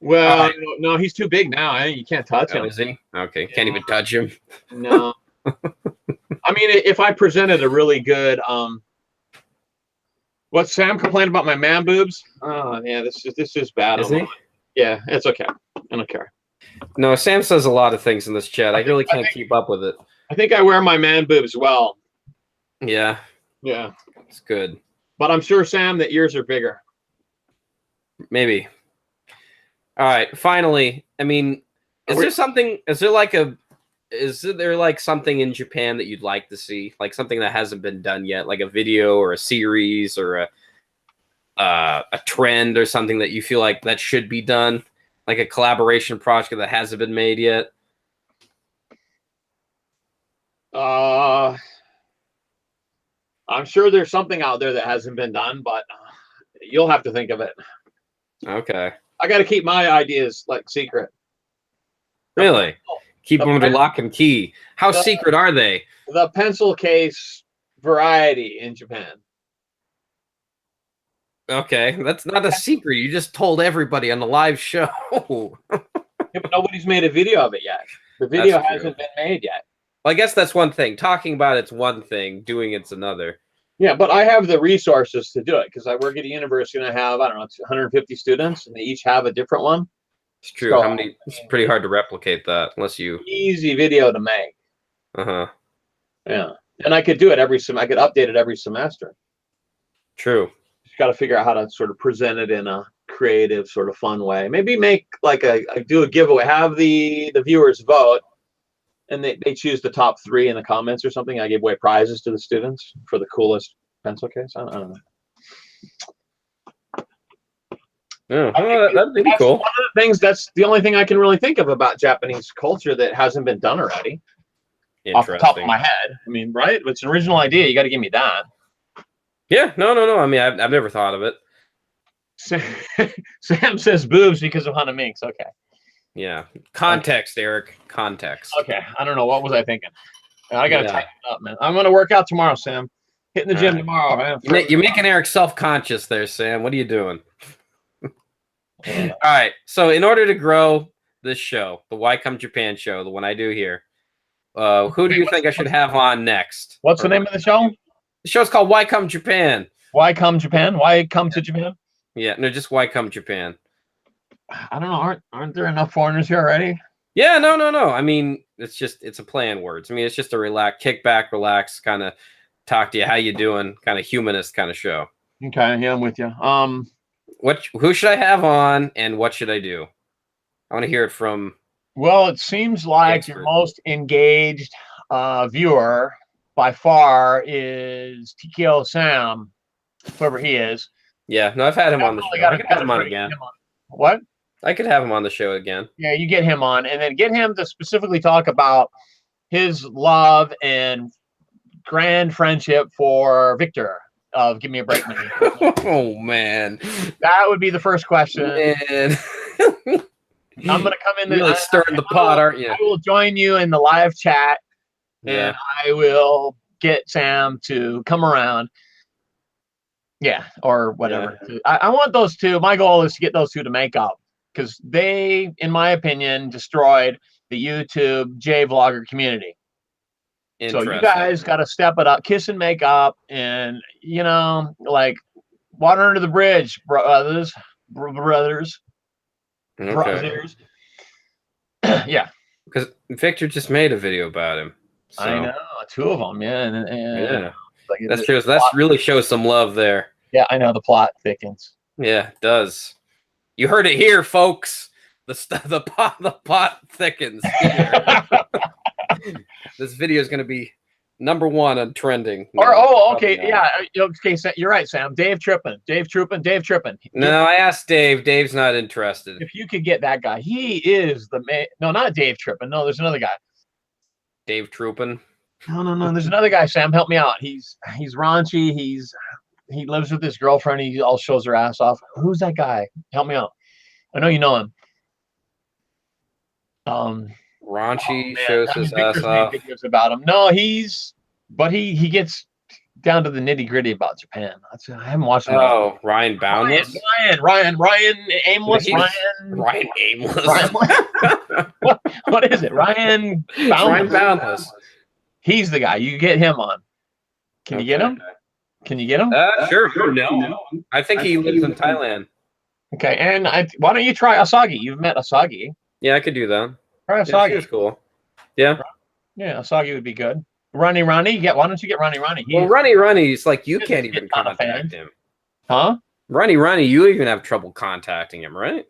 Well, no, he's too big now. You can't touch him. Is he? Okay. Can't even touch him. No. I mean, if I presented a really good, what Sam complained about my man boobs? Oh, yeah, this is bad. Is he? Yeah, it's okay. I don't care. No, Sam says a lot of things in this chat. I really can't keep up with it. I think I wear my man boobs well. Yeah. Yeah. It's good. But I'm sure, Sam, that yours are bigger. Maybe. All right. Finally, I mean, is there something in Japan that you'd like to see? Like something that hasn't been done yet, like a video or a series or a trend or something that you feel like that should be done? Like a collaboration project that hasn't been made yet? I'm sure there's something out there that hasn't been done, but you'll have to think of it. Okay. I got to keep my ideas secret. Really? Keep them under lock and key. How secret are they? The pencil case variety in Japan. Okay, that's not a secret. You just told everybody on the live show. Yeah, but nobody's made a video of it yet. The video hasn't been made yet. Well, I guess that's one thing. Talking about it's one thing. Doing it's another. Yeah, but I have the resources to do it because I work at a university and I have, I don't know, 150 students and they each have a different one. It's true. So, It's pretty hard to replicate that unless you. Easy video to make. Uh-huh. Yeah. And I could do it I could update it every semester. True. Just got to figure out how to sort of present it in a creative, sort of fun way. Maybe make do a giveaway, have the viewers vote, and they choose the top 3 in the comments or something. I give away prizes to the students for the coolest pencil case. I don't know. Yeah, that'd be cool. One of the things, that's the only thing I can really think of about Japanese culture that hasn't been done already. Off the top of my head. I mean, right? If it's an original idea, you got to give me that. Yeah, no. I mean, I've never thought of it. Sam says boobs because of Hana Minx. Okay. Yeah. Context, Eric. Context. Okay. I don't know. What was I thinking? I got to Yeah. tighten it up, man. I'm going to work out tomorrow, Sam. Hitting the gym tomorrow, man. You're making Eric self-conscious there, Sam. What are you doing? All right. So in order to grow this show, the Why Come Japan show, the one I do here, who do you think I should have on next? What's the name of the show? The show's called Why Come Japan. Why Come Japan? Why Come to Japan? Yeah, no, just Why Come Japan. I don't know. Aren't there enough foreigners here already? Yeah, no. I mean, it's a play on words. I mean, it's just a kick back, relax, kind of talk to you, how you doing, kind of humanist kind of show. Okay, yeah, I'm with you. Who should I have on, and what should I do? I want to hear it from. Well, it seems like your most engaged viewer by far is TKO Sam, whoever he is. Yeah, no, I've had him on the show. I could have him on again. What? I could have him on the show again. Yeah, you get him on, and then get him to specifically talk about his love and grand friendship for Victor of Give Me a Break Money. Oh, man. That would be the first question. Man. I'm going to come in. Really stirring the pot, aren't you? I will join you in the live chat, and I will get Sam to come around. Yeah, or whatever. Yeah. I want those two. My goal is to get those two to make up, because they, in my opinion, destroyed the YouTube J-Vlogger community. So you guys got to step it up, kiss and make up, and, you know, like water under the bridge, brothers. Okay. Brothers. Yeah. Because Victor just made a video about him. So. I know, two of them, yeah. And yeah. Like that really shows some love there. Yeah, I know, the plot thickens. Yeah, it does. You heard it here, folks. The plot thickens. This video is going to be #1 on trending. Okay, yeah. Okay, you're right, Sam. Dave Trippin. No, I asked Dave. Dave's not interested. If you could get that guy, he is the man. No, not Dave Trippin. No, there's another guy. Dave Troopin. No. There's another guy. Sam, help me out. He's raunchy. He lives with his girlfriend. He all shows her ass off. Who's that guy? Help me out. I know you know him. Raunchy shows his ass off. Videos about him. No, he gets down to the nitty gritty about Japan. I haven't watched him. Oh, Ryan Boundless. Ryan Aimless. Ryan Aimless. What is it? Ryan Boundless. Ryan Boundless. He's the guy. You get him on. Can you get him? Can you get him? Sure. No. I think he lives in Thailand. Okay, and why don't you try Asagi? You've met Asagi. Yeah, I could do that. Try Asagi. He's cool. Yeah. Yeah, Asagi would be good. Ronnie. Why don't you get Ronnie? Well, Ronnie's like you can't even contact him. Huh? Ronnie, you even have trouble contacting him, right?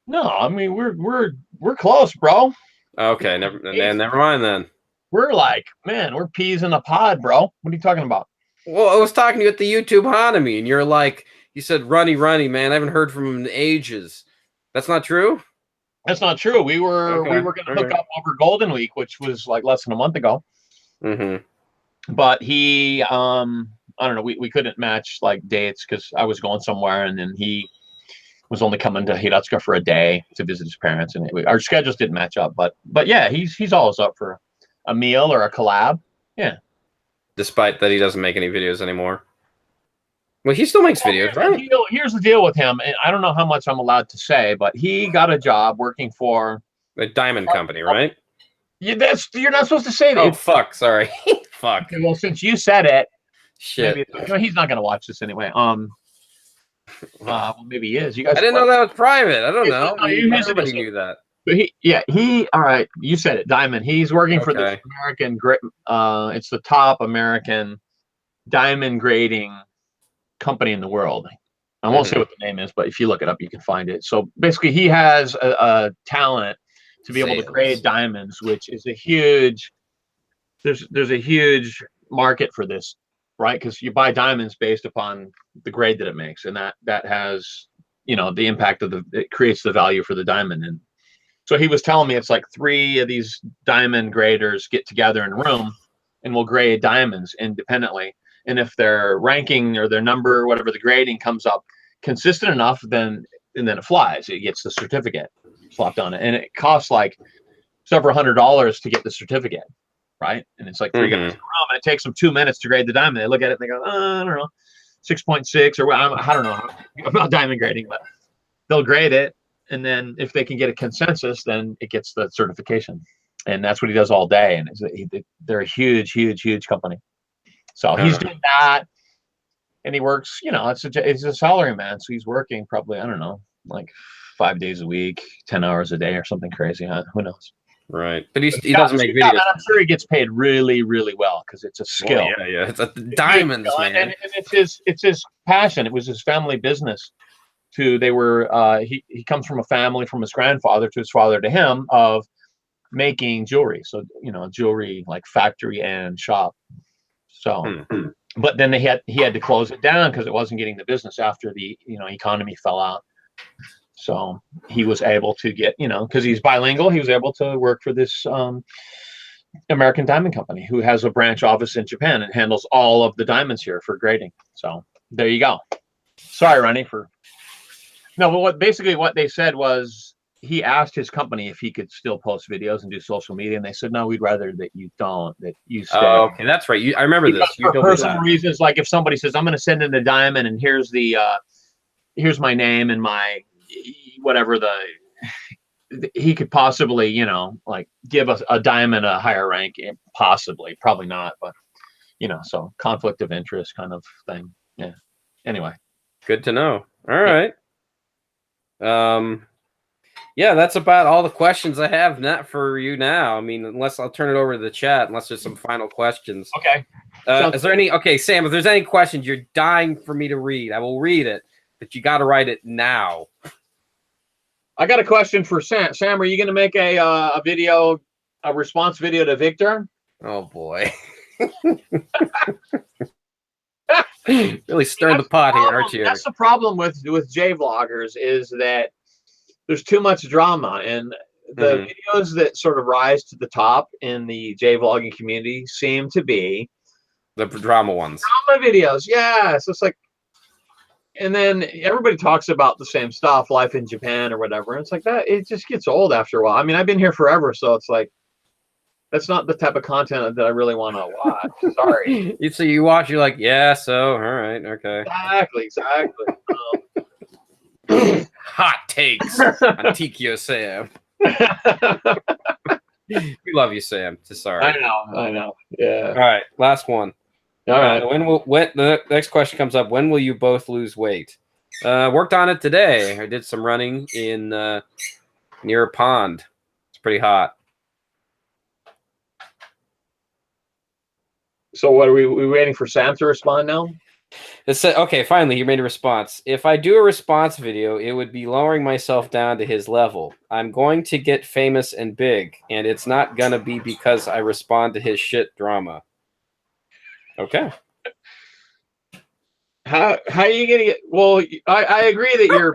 No, I mean we're close, bro. Okay, never mind then. We're like, man, we're peas in a pod, bro. What are you talking about? Well, I was talking to you at the YouTube Hanami, and you're like, you said, Ronnie, man, I haven't heard from him in ages. That's not true? That's not true. We were going to hook up over Golden Week, which was like less than a month ago. Mm-hmm. But he, I don't know, we couldn't match like dates because I was going somewhere, and then he was only coming to Hiratsuka for a day to visit his parents, and our schedules didn't match up. But yeah, he's always up for a meal or a collab. Yeah. Despite that he doesn't make any videos anymore. Well, he still makes videos, right? Here's the deal with him, and I don't know how much I'm allowed to say, but he got a job working for a diamond company, right? You're not supposed to say that. Oh, fuck! Sorry, fuck. Okay, well, since you said it, shit. He's not gonna watch this anyway. Well, maybe he is. You guys. I didn't know that was private. I don't know. Everybody knew that. But he. All right, you said it. Diamond. He's working for the American. It's the top American diamond grading company in the world. I won't say what the name is, but if you look it up, you can find it. So basically, he has a talent to be able to grade diamonds, which is a huge. There's a huge market for this, right? Because you buy diamonds based upon the grade that it makes, and that has, you know, the impact of it creates the value for the diamond. And so he was telling me it's like 3 of these diamond graders get together in a room and will grade diamonds independently. And if their ranking or their number, whatever the grading comes up consistent enough, then it flies. It gets the certificate. slapped on it, and it costs like several $100s to get the certificate, right? And it's like 3 guys in a room, and it takes them 2 minutes to grade the diamond. They look at it and they go, I don't know, 6.6 or I don't know. I'm not diamond grading, but they'll grade it, and then if they can get a consensus, then it gets the certification. And that's what he does all day. And they're a huge company. So he's doing that, and he works, you know, it's a salary man. So he's working probably, I don't know, like 5 days a week, 10 hours a day or something crazy. Huh? Who knows? Right. But he doesn't make videos. And I'm sure he gets paid really, really well because it's a skill. Well, yeah. It's a diamonds, man. And it's his passion. It was his family business. They were he comes from a family, from his grandfather to his father to him, of making jewelry. So, you know, jewelry like factory and shop. So but then he had to close it down because it wasn't getting the business after the, you know, economy fell out. So he was able to get, you know, because he's bilingual, he was able to work for this American diamond company who has a branch office in Japan and handles all of the diamonds here for grading. So there you go. Sorry, Ronnie, but what they said was, he asked his company if he could still post videos and do social media, and they said, no, we'd rather that you don't, that you stay. Oh, okay, that's right. I remember this. For personal reasons, like if somebody says, I'm going to send in a diamond, and here's my name and my whatever, he could possibly, you know, like give us a diamond a higher rank, possibly, probably not, but you know, so conflict of interest kind of thing. Yeah. Anyway. Good to know. All right. Yeah, that's about all the questions I have not for you now. I mean, unless I'll turn it over to the chat, unless there's some final questions. Okay. Is there any? Okay, Sam, if there's any questions you're dying for me to read, I will read it, but you got to write it now. I got a question for Sam. Sam, are you going to make a video, a response video to Victor? Oh boy. Really stirring the pot here, aren't you? That's the problem with J vloggers, is that there's too much drama, and the videos that sort of rise to the top in the J vlogging community seem to be the drama ones. Drama videos, yeah. So it's like, and then everybody talks about the same stuff, life in Japan or whatever. And it's like that. It just gets old after a while. I mean, I've been here forever, so it's like that's not the type of content that I really want to watch. Sorry. So you watch, you're like, yeah. So all right, okay. Exactly. Hot takes on Tikio Sam. We love you, Sam. Sorry. I know. Yeah. All right, last one. All right. When the next question comes up, when will you both lose weight? Worked on it today. I did some running in near a pond. It's pretty hot. So what are we waiting for Sam to respond now? It said, okay, finally, he made a response. If I do a response video, it would be lowering myself down to his level. I'm going to get famous and big, and it's not going to be because I respond to his shit drama. Okay. How are you going to get, well, I agree that you're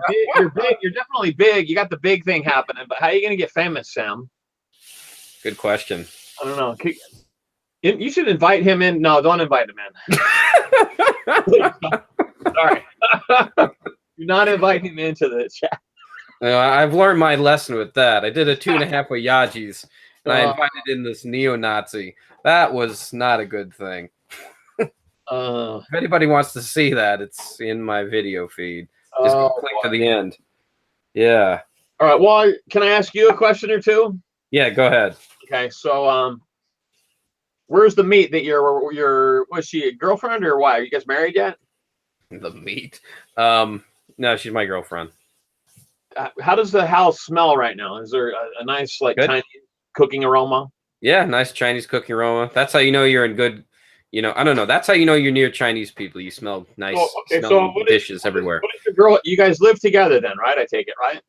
big, you're definitely big. You got the big thing happening, but how are you going to get famous, Sam? Good question. I don't know. You should invite him in. No, don't invite him in. Sorry. Do not invite him into the chat. I've learned my lesson with that. I did a 2.5 with Yajis, and I invited in this neo-Nazi. That was not a good thing. If anybody wants to see that, it's in my video feed. Just go click to the end. Yeah. All right. Well, can I ask you a question or two? Yeah, go ahead. Okay. So, where's the meat that was she a girlfriend or what? Are you guys married yet? The meat? No, she's my girlfriend. How does the house smell right now? Is there a nice, like, Chinese cooking aroma? Yeah, nice Chinese cooking aroma. That's how you know you're in good, you know, I don't know. That's how you know you're near Chinese people. You smell nice dishes everywhere. What is the girl? You guys live together then, right? I take it, right?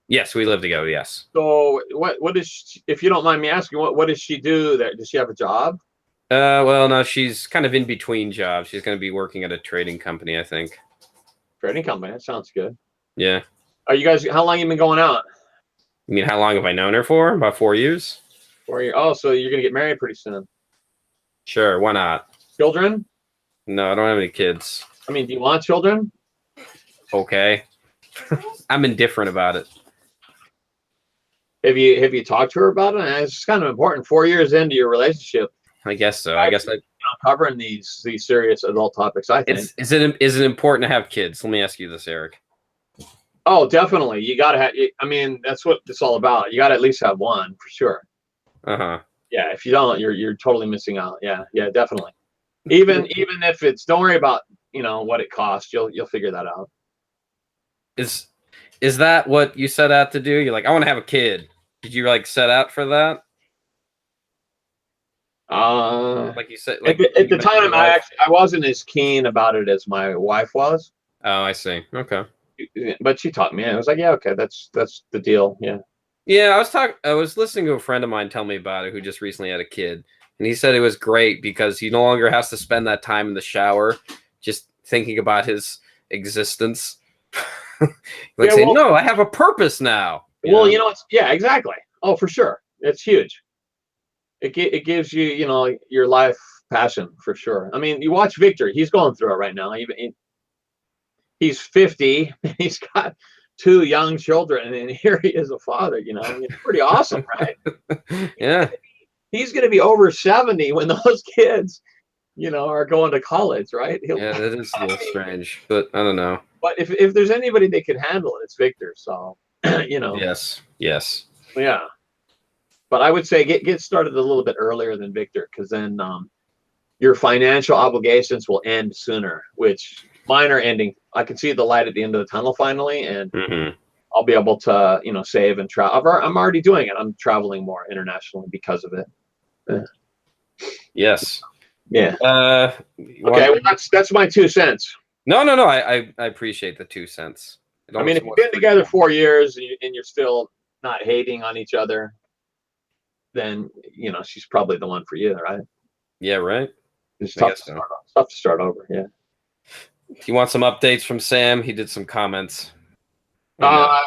Yes, we live together, yes. So what is she, if you don't mind me asking, what does she do there? Does she have a job? Well, no, she's kind of in between jobs. She's going to be working at a trading company, I think. Trading company? That sounds good. Yeah. Are you guys, how long you been going out? You mean how long have I known her for? About 4 years. 4 years. Oh, so you're going to get married pretty soon. Sure, why not? Children? No, I don't have any kids. I mean, do you want children? Okay. I'm indifferent about it. Have you talked to her about it? And it's kind of important. 4 years into your relationship, I guess so. I guess covering these serious adult topics. I think is it important to have kids? Let me ask you this, Eric. Oh, definitely. You got to have. I mean, that's what it's all about. You got to at least have one for sure. Uh-huh. Yeah. If you don't, you're totally missing out. Yeah. Yeah. Definitely. Even if it's, don't worry about what it costs. You'll figure that out. Is that what you set out to do? You're like, I want to have a kid. Did you like set out for that? Like you said, like at the time, I wasn't as keen about it as my wife was. Oh, I see. Okay. But she taught me. I was like, yeah, okay, that's the deal. Yeah. Yeah, I was listening to a friend of mine tell me about it who just recently had a kid, and he said it was great because he no longer has to spend that time in the shower just thinking about his existence. Like saying, no, I have a purpose now. Well, yeah, exactly. Oh, for sure. It's huge. It gives you, your life passion for sure. I mean, you watch Victor, he's going through it right now. He's 50, he's got 2 young children, and here he is a father, It's pretty awesome, right? Yeah. He's going to be over 70 when those kids, are going to college, right? Yeah, that is a little strange, but I don't know. But if there's anybody that can handle it, it's Victor. So, Yes. Yeah. But I would say get started a little bit earlier than Victor, because then your financial obligations will end sooner, which mine are ending. I can see the light at the end of the tunnel finally, and I'll be able to, save and travel. I'm already doing it. I'm traveling more internationally because of it. Yes. Yeah. Okay. Well, that's my 2 cents. No. I appreciate the 2 cents. I mean, if you've been together 4 years and you're still not hating on each other, then she's probably the one for you, right? Yeah, right. It's tough to start over. Yeah. Do you want some updates from Sam? He did some comments. No,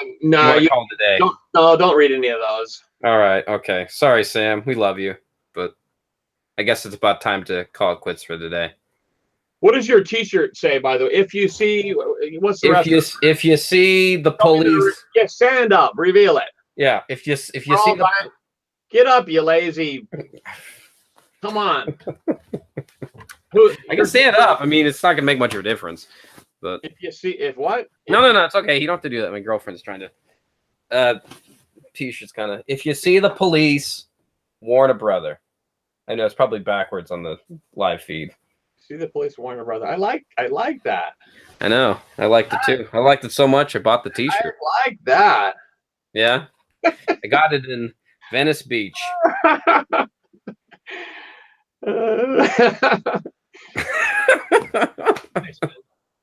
today. Don't read any of those. All right. Okay. Sorry, Sam. We love you, but I guess it's about time to call it quits for today. What does your T-shirt say, by the way? If you see, what's the rest? If you see the police, stand up, reveal it. Yeah. If you see the, get up, you lazy. Come on. I can stand up. I mean, it's not gonna make much of a difference. But if what? No, it's okay. You don't have to do that. My girlfriend's trying to. T-shirt's kind of. If you see the police, warn a brother. I know it's probably backwards on the live feed. See the police, warn a brother. I like that. I know. I liked it too. I liked it so much. I bought the T-shirt. I like that. Yeah. I got it in Venice Beach.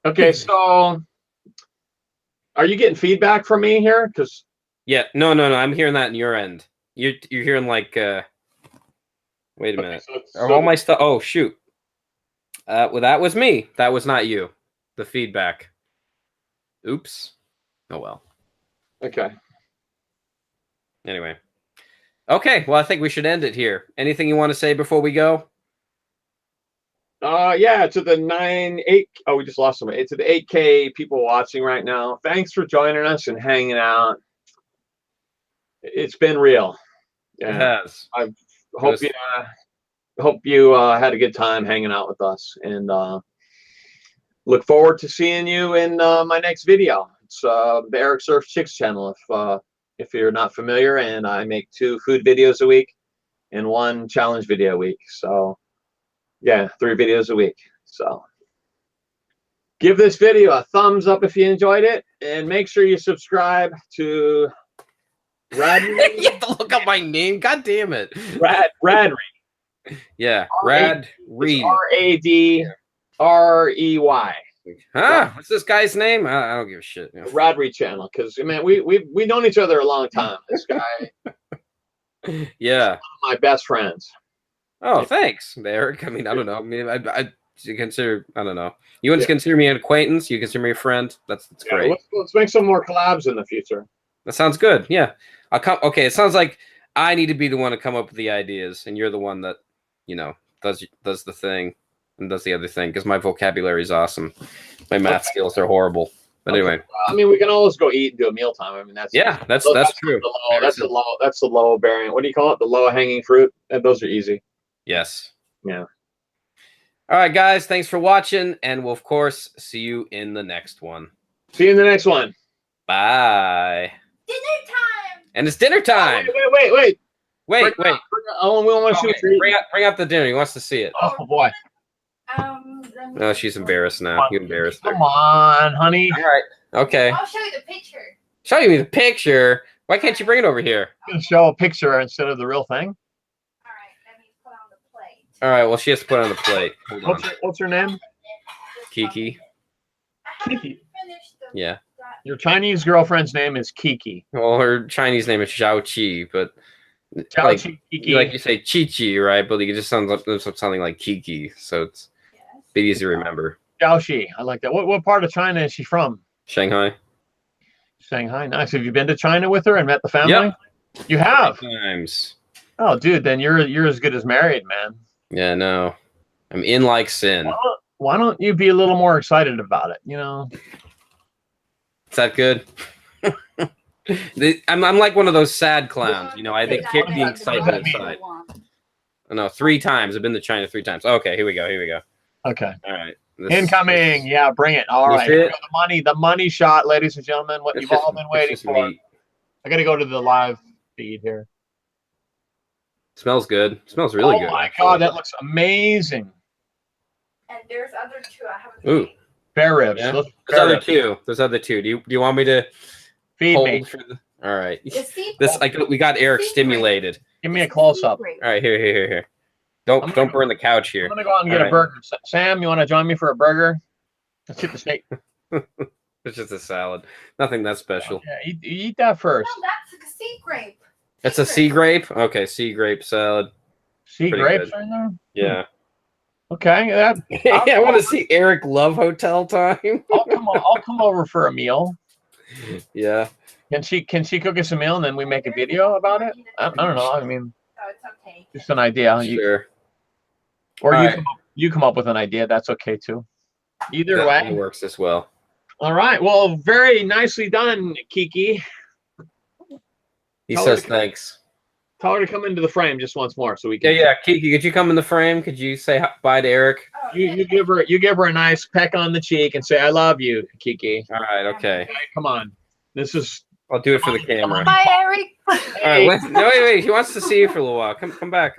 Okay, so are you getting feedback from me here? Because yeah, no, I'm hearing that in your end. You're hearing like wait a minute. So all my stuff. Oh shoot. Well, that was me. That was not you. The feedback. Oops. Oh well. Okay. Anyway. Okay. Well, I think we should end it here. Anything you want to say before we go? Yeah, to the 8. Oh, we just lost somebody. To the 8K people watching right now. Thanks for joining us and hanging out. It's been real. Yeah. It has. I hope you had a good time hanging out with us, and look forward to seeing you in my next video. It's the Ericsurf6 channel. If you're not familiar, and I make 2 food videos a week and 1 challenge video a week. So. Yeah, 3 videos a week. So give this video a thumbs up if you enjoyed it, and make sure you subscribe to Radrey. You have to look up my name. God damn it. Radrey. Yeah, Radrey. Radrey. Huh? What's this guy's name? I don't give a shit. Radrey channel, because man, we've known each other a long time. This guy. Yeah. One of my best friends. Oh, thanks, Eric. I mean, I don't know. I mean, I consider, I don't know. You want to consider me an acquaintance? You consider me a friend? That's great. Let's make some more collabs in the future. That sounds good. Yeah. I'll come. Okay. It sounds like I need to be the one to come up with the ideas, and you're the one that, does the thing and does the other thing, because my vocabulary is awesome. My math skills are horrible. But anyway, I mean, we can always go eat and do a mealtime. I mean, that's true. That's the low bearing. What do you call it? The low hanging fruit. And those are easy. Yes. Yeah. All right, guys. Thanks for watching, and we'll of course see you in the next one. See you in the next one. Bye. Dinner time. And it's dinner time. Wait. Wait. Oh, we want to see Bring up the dinner. He wants to see it. Oh boy. No, she's embarrassed now. You embarrassed her. Come on, honey. All right. Okay. I'll show you the picture. Show me the picture. Why can't you bring it over here? I'm gonna show a picture instead of the real thing. All right, let me put on the plate. All right. Well, she has to put it on the plate. Hold on. What's her name? Kiki. Kiki. Yeah. Your Chinese girlfriend's name is Kiki. Well, her Chinese name is Xiao Qi, but Kiki. like you say Chi Chi, right? But it just sounds something like Kiki, so it's a bit easy to remember. Xiaoxi. I like that. What part of China is she from? Shanghai. Shanghai. Nice. Have you been to China with her and met the family? Yep. You have. Times. Oh, dude, then you're as good as married, man. Yeah, no. I'm in like sin. Why don't you be a little more excited about it? You know. Is that good? I'm like one of those sad clowns, you know. I think keep the excitement inside. No, 3 times. I've been to China 3 times. Okay, here we go. Okay. All right. Incoming. Yeah, bring it. All right. Here we go. The money shot, ladies and gentlemen. What you've all been waiting for. Meat. I got to go to the live feed here. Smells good. Smells really good. Oh my God, that looks amazing. And there's other 2 I haven't. Ooh. Bear ribs. Yeah. There's other two. Do you want me to feed hold me? All right. This we got Eric stimulated. Give me a close up. All right, here. Don't burn the couch here. I'm gonna go out and get a burger. Sam, you want to join me for a burger? Let's hit the steak. It's just a salad. Nothing that special. Yeah, eat that first. No, that's a sea grape. It's a sea grape? Okay, sea grape salad. Sea Pretty grapes good. right there? Yeah. Okay. I want to see Eric love hotel time. I'll come over for a meal. Yeah. Can she cook us a meal and then we make a video about it? I don't know. I mean, it's okay. just an idea. Sure. You come up with an idea. That's okay too. Either way, works as well. All right. Well, very nicely done, Kiki. He says thanks. Tell her to come into the frame just once more so we can. Yeah. Kiki, could you come in the frame? Could you say bye to Eric? Oh, You give her a nice peck on the cheek and say I love you, Kiki. All right. Okay. Come on. This is. I'll do it for the camera. Bye, Eric. All right. Wait. He wants to see you for a little while. Come back.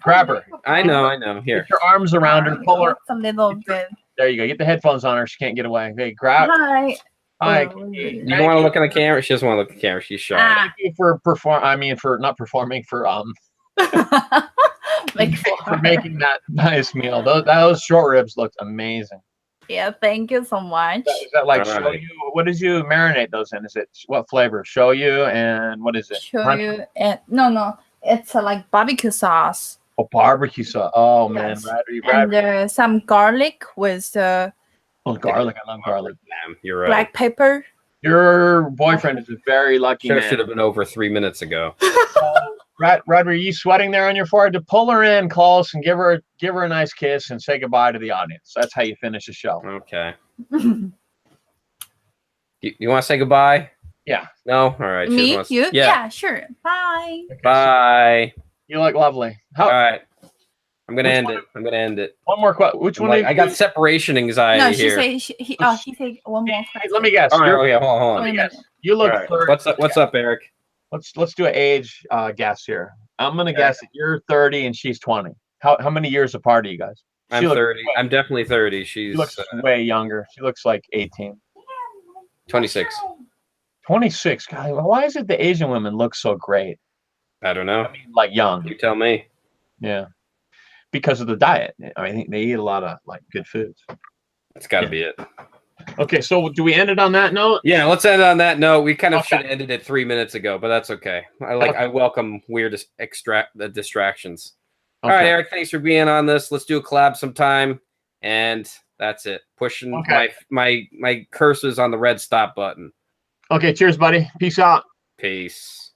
Grab her. I know. Here. Get your arms around her. Pull her. A little bit. There you go. Get the headphones on her. She can't get away. Hey, grab. Hi. Hi. You don't want to look in the camera? She doesn't want to look at the camera. She's shy. Thank you for not performing for making that nice meal. Those short ribs looked amazing. Yeah, thank you so much. Is that like All right. shoyu? What did you marinate those in? Is it what flavor? Shoyu and what is it? Shoyu and no, it's like barbecue sauce. Oh, barbecue sauce. Oh man, Yes. Radrey. And some garlic with Oh, garlic. I love garlic. Damn, you're right. black pepper. Your boyfriend is a very lucky man. Should have been over 3 minutes ago. Radrey, are you sweating there on your forehead? To pull her in close and give her a nice kiss and say goodbye to the audience. That's how you finish a show. Okay. You want to say goodbye? Yeah. No? All right. Me? Wants... You? Yeah. Yeah, sure. Bye. Bye. You look lovely. All right. I'm gonna Which end one? it. I'm gonna end it. One more question. Which one? I got separation anxiety No, she here. said he said one more question. Let me guess. All right. Oh, yeah. Hold on. Wait a minute. You look. All right. 30. What's up, Eric? Let's do an age guess here. I'm gonna guess that you're 30 and she's 20. How many years apart are you guys? I'm 30. I'm definitely 30. She She's looks way younger. She looks like 18. 26. 26. God, why is it the Asian women look so great? I don't know. I mean, like young. You tell me. Yeah. Because of the diet. I mean, they eat a lot of like good foods. That's got to be it. Okay, so do we end it on that note? Yeah, let's end on that note. We kind of should have ended it 3 minutes ago, but that's okay. I welcome weird distractions. Okay. All right, Eric, thanks for being on this. Let's do a collab sometime, and that's it. Pushing my cursors on the red stop button. Okay, cheers, buddy. Peace out. Peace.